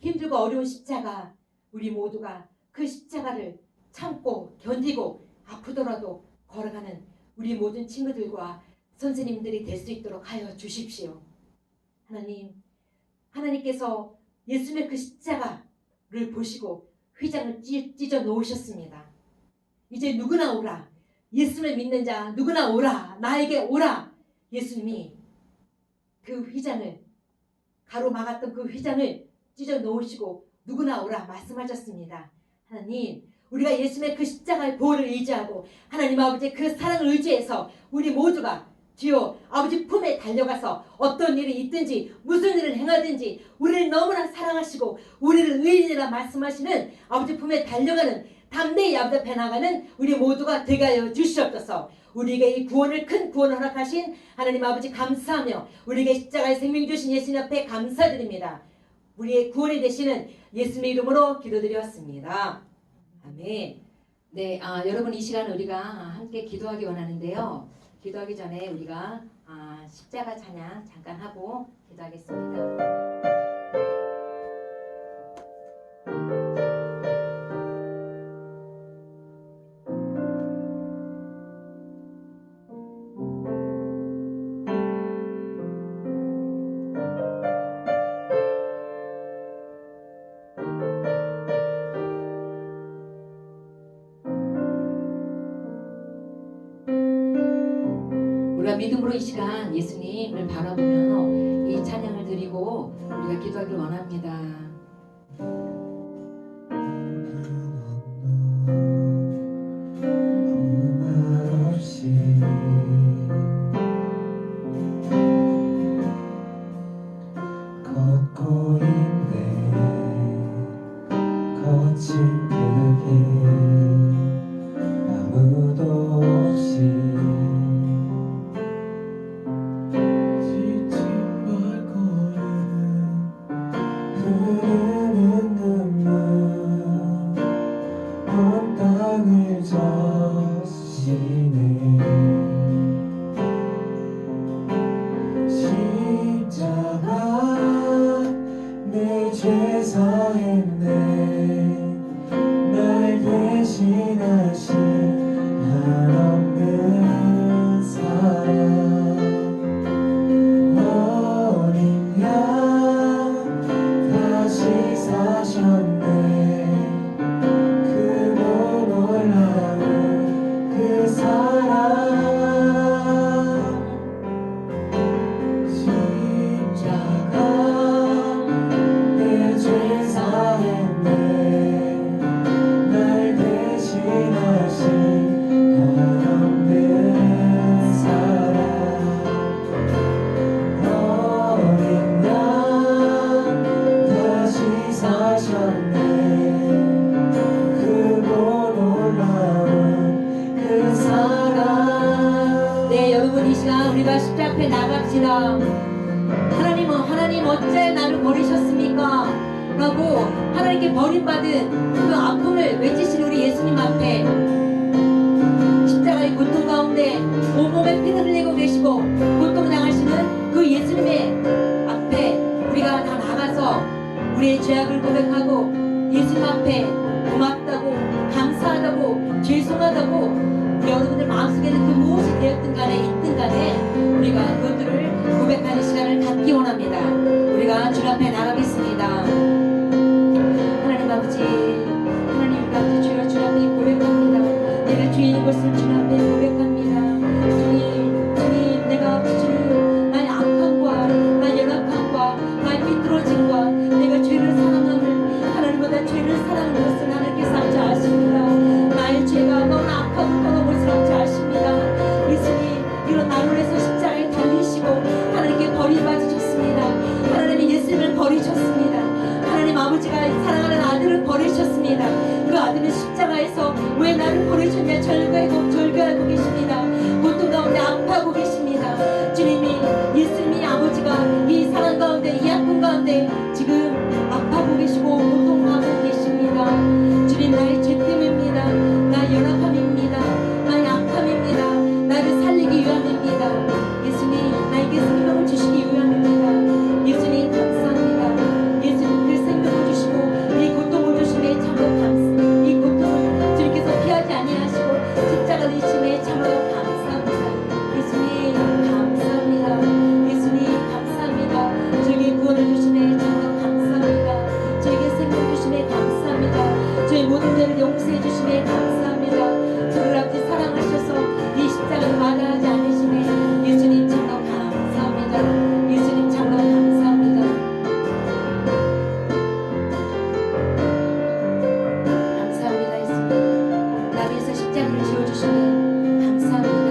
힘들고 어려운 십자가, 우리 모두가 그 십자가를 참고 견디고 아프더라도 걸어가는 우리 모든 친구들과 선생님들이 될 수 있도록 하여 주십시오. 하나님께서 예수님의 그 십자가를 보시고 휘장을 찢어 놓으셨습니다. 이제 누구나 오라. 예수를 믿는 자 누구나 오라. 나에게 오라. 예수님이 그 휘장을, 가로막았던 그 휘장을 찢어 놓으시고 누구나 오라 말씀하셨습니다. 하나님, 우리가 예수님의 그 십자가의 보호를 의지하고 하나님 아버지의 그 사랑을 의지해서 우리 모두가 주여 아버지 품에 달려가서 어떤 일이 있든지 무슨 일을 행하든지 우리를 너무나 사랑하시고 우리를 의인이라 말씀하시는 아버지 품에 달려가는 담대히 아버지 앞에 나가는 우리 모두가 되게 하여 주시옵소서. 우리에게 이 구원을, 큰 구원을 허락하신 하나님 아버지 감사하며 우리에게 십자가의 생명 주신 예수님 앞에 감사드립니다. 우리의 구원이 되시는 예수님의 이름으로 기도드렸습니다. 아멘. 네, 여러분 이 시간 우리가 함께 기도하기 원하는데요. 기도하기 전에 우리가 십자가 찬양 잠깐 하고 기도하겠습니다. 우리가 믿음으로 이 시간 예수님을 바라보며 이 찬양을 드리고 우리가 기도하길 원합니다. 아무 말 없이 걷고 있네. 거친 그 길 아무도 없이 흐르는 눈물 온 땅을 적시네 십자가 내 죄 사했네 날 대신하신 한없는 사랑 어린 양 다시 사셨네 크고 놀라운 그 사랑 십자가 내 죄 사했네 날 대신하신 한없는 사랑 어린 양 다시 사셨네 크고 놀라운 그 사랑 네, 여러분 이 시간 우리가 십자 앞에 나갑시다. 하나님 어째 나를 버리셨습니까? 라고 하나님께 버림받은 그 아픔을 외치신 우리 예수님 앞에 십자가의 고통 가운데 온몸에 피를 흘리고 계시고 고통당하시는 그 예수님의 앞에 우리가 다 나가서 우리의 죄악을 고백하고 예수님 앞에 고맙다고 감사하다고 죄송하다고 여러분들 마음속에는 그 무엇이 되었든 간에 있든 간에 우리가 그것들을 고백하는 시간을 갖기 원합니다. 우리가 주 앞에 나가겠습니다. 하나님 아버지 죄가 주 앞에 고백합니다. 내가 죄인 것을 주 앞에 고백합니다. 주님 내가 주님 나의 악함과 나의 연약함과 나의 삐뚤어짐과 내가 죄를 사랑함을 하나님보다 죄를 사랑하는 것을 하나님께서 잘 아십니다. 나의 죄가 너무나 악하고 더러운 것을 잘 아십니다. 예수님 이런 나를 위해서 십자가에 달리시고 하나님께 버림받으셨습니다. 하나님이 예수님을 버리셨습니다. 하나님 아버지가 사랑하는 아들을 버리셨습니다. 그 아들은 십자가에서 왜 나를 버리셨냐 절규하고 계십니다. 고통 가운데 아파하고 계십니다. 주님이 예수님이 아버지가 이 사랑 가운데 이 아픔 가운데 지금 아파하고 계시고 고통하고 계십니다. 주님 나의 죄 때문입니다. 나의 연약함입니다. 나의 악함입니다. 나를 살리기 위함입니다. 예수님 나에게 생명을 주시기 위함입니다. 예수님 감사합니다. 예수님 그 생명을 주시고 이 고통을 주심에 참으로 감사. 이 고통을 주님께서 피하지 아니하시고 십자가 되심에 참으로 감사합니다. 예수님 감사합니다. 예수님 감사합니다. 저에게 구원을 주심에 참으로 감사합니다. 저에게 생명 주심에 감사합니다. 저의 모든 죄를 용서해 주심에 감사합니다. 저를 아버지 사랑하셔서 이 십자가를 마다하지 않으심에 예수님 참으로 감사합니다. 예수님 참으로 감사합니다. 감사합니다. 예수님 나를 위해서 십자가를 지어주시니 감사합니다.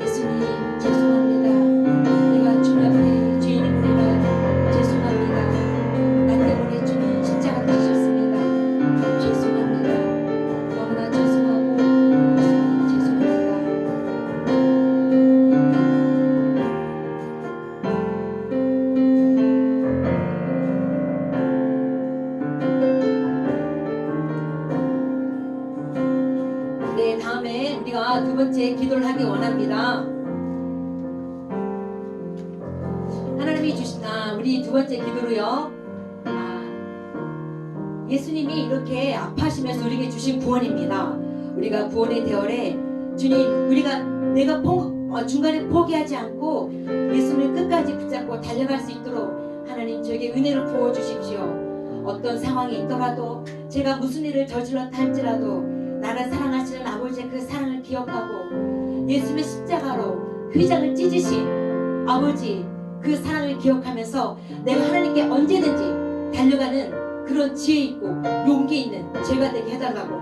예수님 죄송합니다. 내가 주님 앞에 죄인임으로라 죄송합니다. 나 때문에 주님 십자가 되셨습니다. 죄송합니다. 너무나 죄송하고 예수님 죄송합니다. 네, 다음에 우리가 두 번째 기도를 하기 원합니다. 하나님이 주신 우리 두 번째 기도로요. 예수님이 이렇게 아파하시면서 우리에게 주신 구원입니다. 우리가 구원의 대열에 주님 내가 중간에 포기하지 않고 예수님을 끝까지 붙잡고 달려갈 수 있도록 하나님 저에게 은혜를 부어주십시오. 어떤 상황이 있더라도 제가 무슨 일을 저질렀다 할지라도 나를 사랑하시는 아버지의 그 사랑을 기억하고 예수님의 십자가로 휘장을 찢으신 아버지 그 사랑을 기억하면서 내가 하나님께 언제든지 달려가는 그런 지혜 있고 용기 있는 제가 되게 해달라고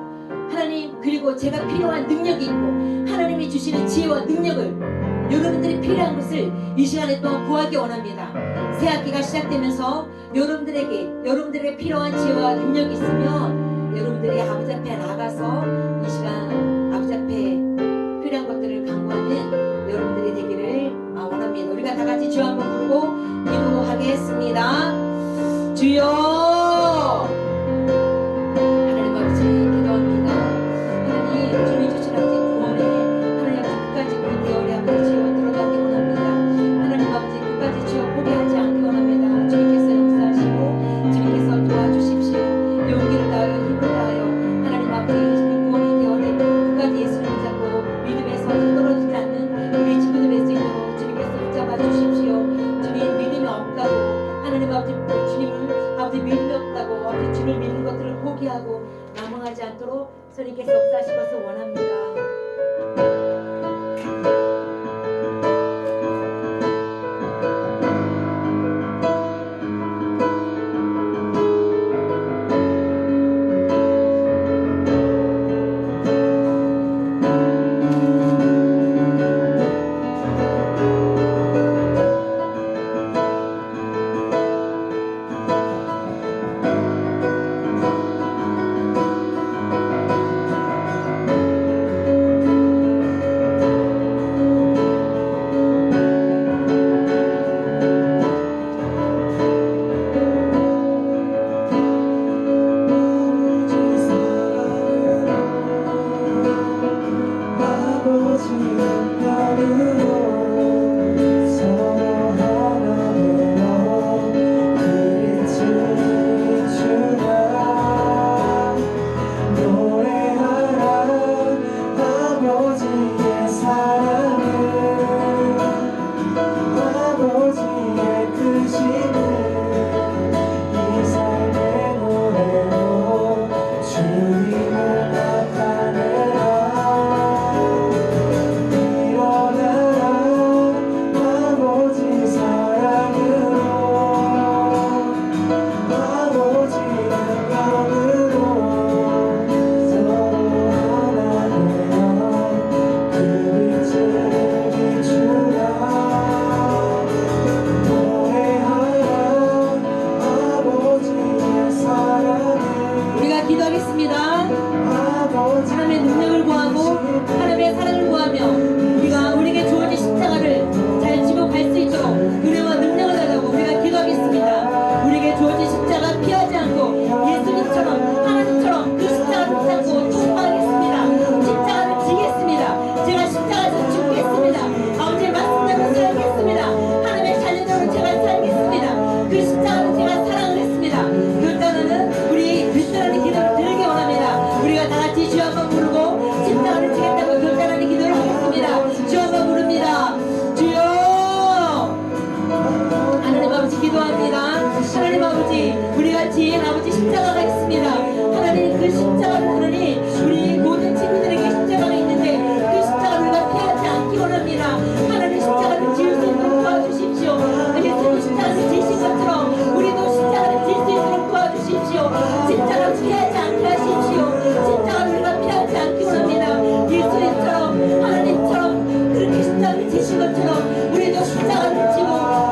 하나님 그리고 제가 필요한 능력이 있고 하나님이 주시는 지혜와 능력을 여러분들이 필요한 것을 이 시간에 또 구하기 원합니다. 새 학기가 시작되면서 여러분들에게 필요한 지혜와 능력이 있으면 여러분들이 아버지 앞에 나가서 이 시간 아버지 앞에 필요한 것들을 강구하는 여러분들이 되기를 원합니다. 우리가 다 같이 주 한번 부르고 기도하겠습니다. 주여 하나님 아버지 기도합니다. 하나님 주님 주신 아버지 구원에 하나님 아버지 끝까지 우리 되어야 아버지 주여 들어가기 원합니다. 하나님 아버지 끝까지 주여 포기하지 않기 원합니다. 주님께서 역사하시고 주님께서 도와주십시오. 용기를 다하여 힘을 다하여 하나님 아버지 그 구원이 되어내 끝까지 예수를 붙잡고 믿음에서 떨어지지 않는 우리 친구들 될 수 있도록 주님께서 붙잡아 주십시오. 주님 믿음이 없다고 하나님 아버지 주님을 아버지 믿음이 없다고 아버지 주를 믿는 것들을 포기하고 낙망하지 않도록 주님께서 역사하실 것을 원합니다. 하나님의 능력을 구하고 하나님의 사랑을 구하며 우리가 우리에게 주어진 십자가를 잘 지고 갈 수 있도록 은혜와 능력을 달라고 우리가 기도하겠습니다. 우리에게 주어진 십자가 피하지 않고 예수님처럼 하나님처럼 그 십자가를 붙잡고 통과하겠습니다. 십자가를 지겠습니다. 제가 십자가에서 죽겠습니다. 아버지의 말씀대로 살겠습니다. 하나님의 자녀대로 제가 살겠습니다. 그 십자가를 제가 사랑을 했습니다. 그렇다면 우리 뒷사람의 기도를 드리기 원합니다. 우리가 다 같이 주 한번 부르고 십자가를 지겠다고 결단하는 기도를 하겠습니다. 주 한번 부릅니다. 주여 하나님 아버지 기도합니다. 하나님 아버지 우리가 지은 아버지 십자가가 있습니다. 하나님 그 십자가를 하나님 우리 모든 친구들에게 십자가가 있는데 그 십자가를 우리가 피하지 않기 원합니다. 하나님 십자가를 지을 수 있도록 도와주십시오. 예수님 십자가를 지신 것처럼 우리도 십자가를 질 수 있도록 도와주십시오. 십자가를 피하지 않게 하십시오. 십자가를 우리가 피하지 않기 원합니다. 예수님처럼 하나님처럼 그렇게 십자가를 지신 것처럼 우리도 십자가를 지고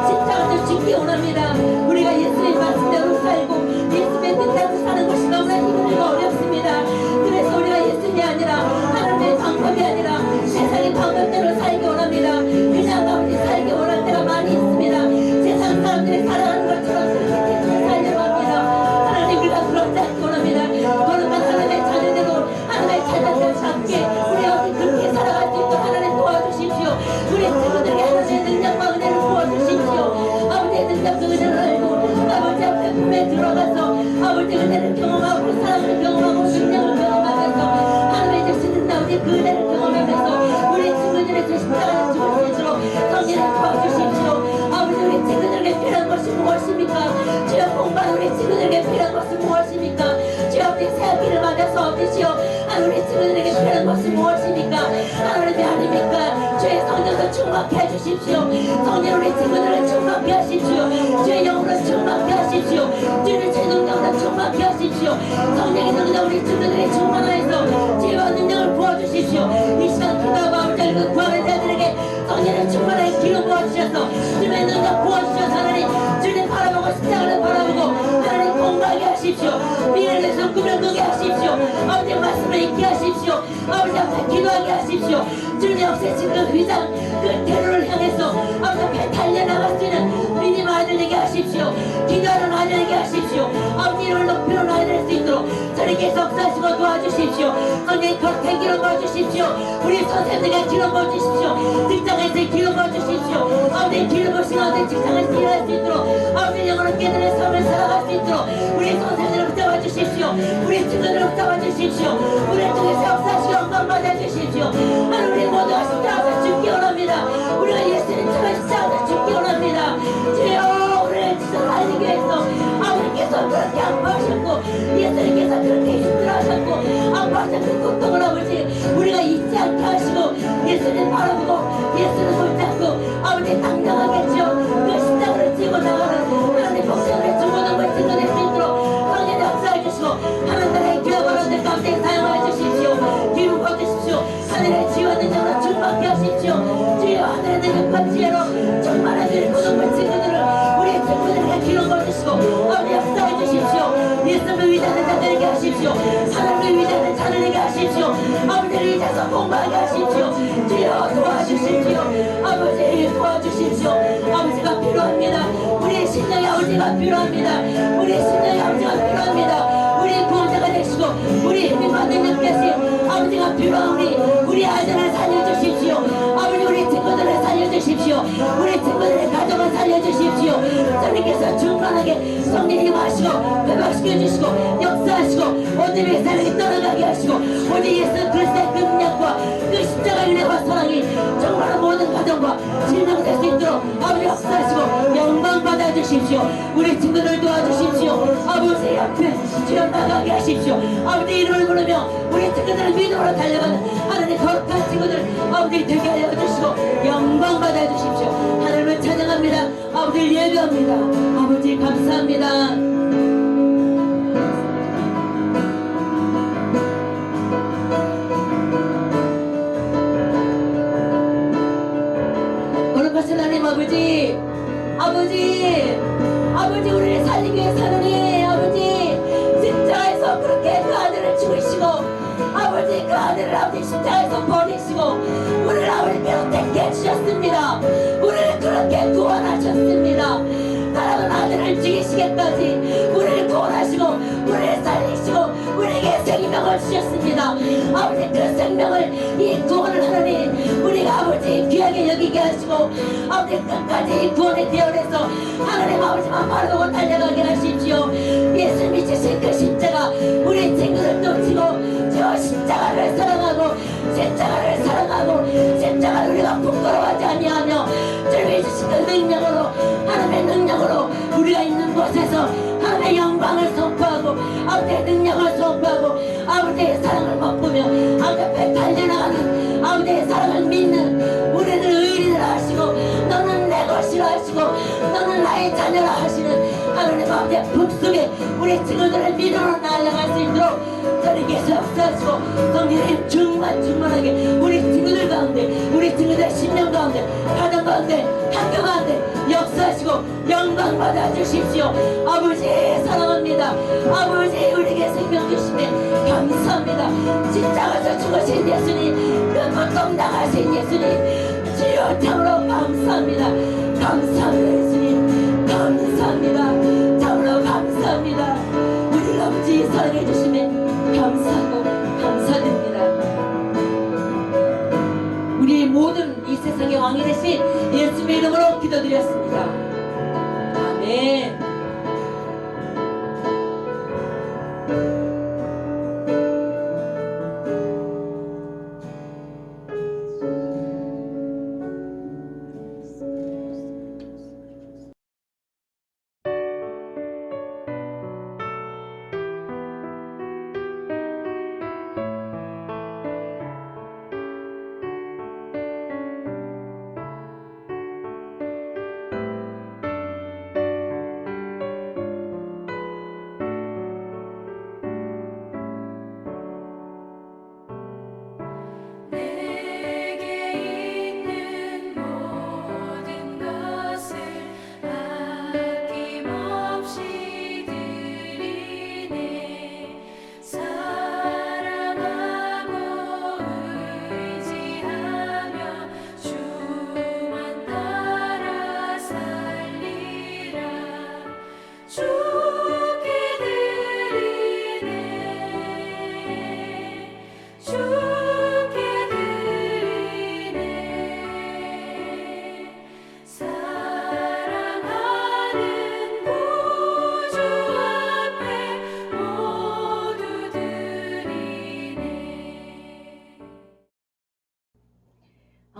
십자가를 짓기 원합니다. 우리가 예수의 말씀대로 살고 예수의 뜻대로 사는 것이 너무나 힘들고 어렵습니다. 그래서 우리가 예수님이 아니라 하나님의 방법이 아니라 세상의 방법대로 살기 원합니다. 그냥 아버지 살기 원할 때가 많이 있습니다. 세상 사람들이 살아가는 것처럼 그렇게 대충 살려고 합니다. 하나님 우리가 그렇지 않기 원합니다. 거룩한 하나님의 자녀되고 하나님의 자녀들 함께 우리 어디 그렇게 살아갈 수 있도록 하나님 도와주십시오. 우리 친구들에게 하나님의 능력과 은혜를 부어주십시오. 아버지의 능력과 은혜를 알고 아버지 앞에 품에 들어가서 아버지 은혜를 경험하고 사랑을 경험하고 능력을 경험하면서 하나님의 주시는 아버지 그 은혜를 경험하면서 우리 친구들의 저 십자가를 죽을 수 있도록 성령을 도와주십시오. 아버지 우리 친구들에게 필요한 것이 무엇입니까? 주여 공부한 우리 친구들에게 필요한 것은 무엇입니까? 주여 아버지 새학기를 맞아서 얻으시오. 우리 친구들에게 필요한 것이 무엇입니까? 하나님이 아닙니까? 주의 성령도 충만케 해주십시오. 성령 우리 친구들을 충만케 하십시오. 주의 영으로 충만케 하십시오. 주의 능력으로 충만케 하십시오. 성령의 능력 우리 친구들이 충만하여서 지혜와 능력을 부어주십시오. 이 시간 기도하고 아버지 그 구하는 자들에게 성령을 충만하게 기름 부어주셔서 주의 능력 부어주셔서 하나님 주님 바라보고 십자가를 바라보고 하나님 공부하게 하십시오. 미래를 위해서 꿈을 꾸게 하십시오. 아버지 말씀을 읽게 하십시오. 아버지 앞에 기도하게 하십시오. 주님 없애신 그 위장 그 테러를 향해서 아버지 앞에 달려나갈 수 있는 믿음의 아들 되게 하십시오. 기도하는 아들 되게 하십시오. 주님께서 역사하시고 도와주십시오. 성령 겉에 기름 부어주십시오. 우리 선생님에게 기름 부어주십시오. 직장에서 기름 부어주십시오. 아버지 기름 부으시고 아버지 직장에서 일할 수 있도록 아버지 영으로 깨달은 삶을 살아갈 수 있도록 우리 선생님을 붙잡아 주십시오. 우리 친구들을 붙잡아 주십시오. 우리를 통해서 역사하시고 영광 받아주십시오. 하나님 우리 모두가 십자가에서 죽기 원합니다. 우리가 예수님처럼 십자가에서 죽기 원합니다. 주여 우리를 진짜 살리기 위해서 아버지께서 그렇게 아파하셨고 예수님께서 그렇게 힘들어하셨고 아파하신 그 고통을 아버지 우리가 잊지 않게 하시고 예수님 바라보고 예수를 붙잡고 아버지 당당하겠죠. 그 십자가를 지고 나가는 하나님 복생을 주고는 걸 증거낼 수 있도록 성령 역사해 주시고 하나님 나라의 기업 어른들 가운데 사용하여 주십시오. 기름 부어주십시오. 하늘의 지혜와 능력으로 충만케 하십시오. 주여 하늘의 능력과 지혜로 충만하게 고동물 친구들을 우리 친구들에게 기름 부어주시고 아버지 역사해 주십시오. 예수님을 위대한 자들에게 하십시오. 하나님을 위대한 자들에게 하십시오. 아버지를 위해서 공부하게 하십시오. 주여 도와주십시오. 아버지 도와주십시오. 아버지가 필요합니다. 우리 신령의 아버지가 필요합니다. 우리 신령의 아버지가 필요합니다. 우리 구원자가 되시고 우리 힘과 능력 되신 아버지가 필요한 우리 아이들을 살려주십시오. 아버지 우리 친구들을 살려주십시오. 우리 친구들의 가정을 살려주십시오. 주님께서 충만하게 성령 임하시고 회복시켜주시고 역사하시고 오늘의 사랑이 떠나가게 하시고 오직 예수 그리스도의 그 능력과 그 십자가의 은혜와 사랑이 정말 모든 가정과 실명될 수 있도록 아버지 역사하시고 영광 받아주십시오. 우리 친구들 도와주십시오. 아버지 옆에 주여 나가게 하십시오. 아버지 이름을 부르며 우리 친구들을 믿음으로 달려가는 하나님의 거룩한 친구들 아버지 되게 알려주시고 영광 받아주십시오. 하나님을 찬양합니다. 아버지를 예배합니다. 아버지 감사합니다. 거룩하신 하나님 아버지 우리를 살리기 위해서 하나님 아버지 십자가에서 그렇게 그 아들을 죽이시고 아버지 그 아들을 아버지 십자가에서 버리시고 우리를 아버지께서 택해 해주셨습니다. 우리를 그렇게 구원하셨습니다. 사랑하는 아들을 죽이시기까지 우리를 구원하시고 우리를 살리시고 우리에게 생명을 주셨습니다. 아버지 그 생명을 이 구원을 하나님 우리가 아버지 귀하게 여기게 하시고 아버지 끝까지 이 구원의 대열에서 하나님 아버지만 바라보고 달려가게 하십시오. 예수 미치신 그 십자가 우리 친구들도 지고 저 십자가를 사랑하고 십자가를 우리가 부끄러워하지 아니하며 주님이 주신 그 능력으로 하나님의 능력으로 우리가 있는 곳에서 하나님의 영광을 선포하고 아버지의 능력을 선포하고 아버지의 사랑을 맛보며 아버지 앞에 달려나가는 아버지의 사랑을 믿는 우리를 의인이라 하시고 너는 내 것이라 하시고 너는 나의 자녀라 하시는 하나님 아버지의 품속에 우리 친구들을 믿음으로 날아갈 수 있도록 주님께서 역사하시고 성령님 충만하게 우리 친구들 가운데 우리 친구들의 심령 가운데 가정 가운데 학교 가운데 역사하시고 영광 받아주십시오. 아버지 사랑합니다. 아버지 우리에게 생명 주시네 감사합니다. 십자가에서 죽으신 예수님 그 고통 당하신 예수님 주여 참으로 감사합니다. 감사합니다. 예수님 감사합니다. 참으로 감사합니다. 우리 아버지 사랑해 주시네 감사하고 감사드립니다. 우리 모든 이 세상의 왕이 되신 예수님의 이름으로 기도드렸습니다. 아멘.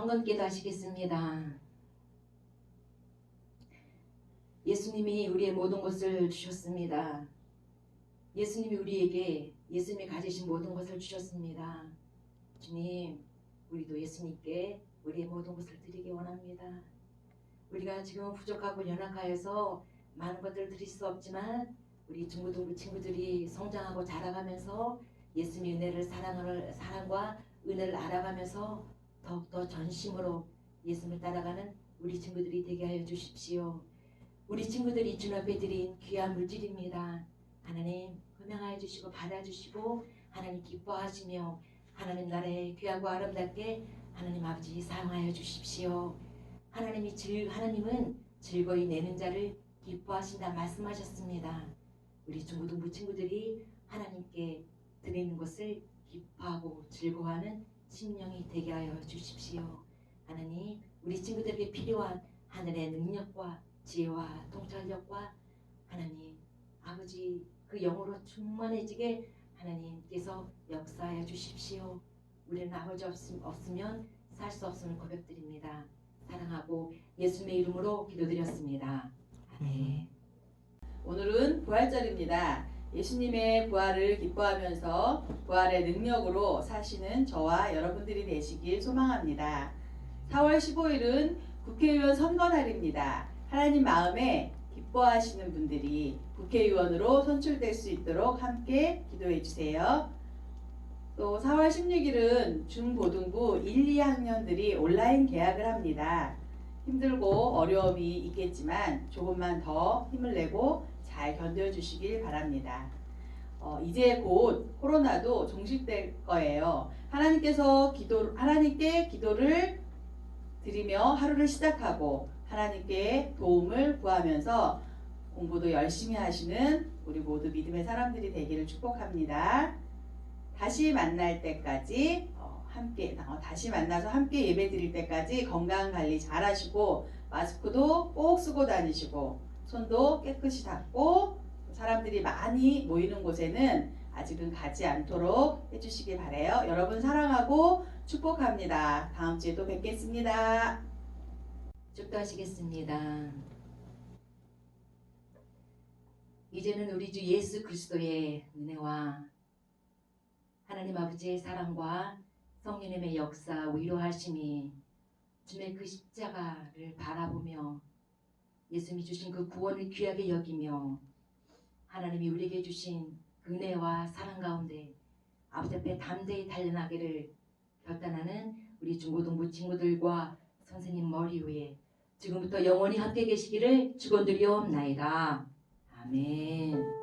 번 기도하시겠습니다. 예수님이 우리의 모든 것을 주셨습니다. 예수님이 우리에게 예수님이 가지신 모든 것을 주셨습니다. 주님, 우리도 예수님께 우리의 모든 것을 드리기 원합니다. 우리가 지금 부족하고 연약하여서 많은 것들을 드릴 수 없지만 우리 중고등부 친구들이 성장하고 자라가면서 예수님의 은혜를 사랑과 은혜를 알아가면서 더욱더 전심으로 예수님을 따라가는 우리 친구들이 되게 하여 주십시오. 우리 친구들이 주님 앞에 드린 귀한 물질입니다. 하나님 음양하여 주시고 받아주시고 하나님 기뻐하시며 하나님 나라의 귀하고 아름답게 하나님 아버지 사용하여 주십시오. 하나님은 즐거이 내는 자를 기뻐하신다 말씀하셨습니다. 우리 중고등부 친구들이 하나님께 드리는 것을 기뻐하고 즐거워하는 심령이 되게 하여 주십시오. 하나님 우리 친구들에게 필요한 하늘의 능력과 지혜와 통찰력과 하나님 아버지 그 영으로 충만해지게 하나님께서 역사하여 주십시오. 우리는 아버지 없으면 살 수 없음을 고백드립니다. 사랑하고 예수님의 이름으로 기도드렸습니다. 아멘. 오늘은 부활절입니다. 예수님의 부활을 기뻐하면서 부활의 능력으로 사시는 저와 여러분들이 되시길 소망합니다. 4월 15일은 국회의원 선거날입니다. 하나님 마음에 기뻐하시는 분들이 국회의원으로 선출될 수 있도록 함께 기도해 주세요. 또 4월 16일은 중고등부 1, 2학년들이 온라인 개학을 합니다. 힘들고 어려움이 있겠지만 조금만 더 힘을 내고 잘 견뎌주시길 바랍니다. 이제 곧 코로나도 종식될 거예요. 하나님께 기도를 드리며 하루를 시작하고 하나님께 도움을 구하면서 공부도 열심히 하시는 우리 모두 믿음의 사람들이 되기를 축복합니다. 다시 만날 때까지 다시 만나서 함께 예배 드릴 때까지 건강 관리 잘 하시고 마스크도 꼭 쓰고 다니시고 손도 깨끗이 닦고 사람들이 많이 모이는 곳에는 아직은 가지 않도록 해주시길 바라요. 여러분 사랑하고 축복합니다. 다음 주에 또 뵙겠습니다. 축도하시겠습니다. 이제는 우리 주 예수 그리스도의 은혜와 하나님 아버지의 사랑과 성령님의 역사 위로하심이 주님의 그 십자가를 바라보며 예수님이 주신 그 구원을 귀하게 여기며 하나님이 우리에게 주신 은혜와 사랑 가운데 아버지 앞에 담대히 달려나기를 결단하는 우리 중고등부 친구들과 선생님 머리 위에 지금부터 영원히 함께 계시기를 축원드리옵나이다. 아멘.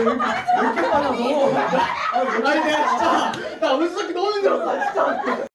이렇게 빨라 너. 아니 내가 진짜 나 은수기 너무 힘들었어 진짜.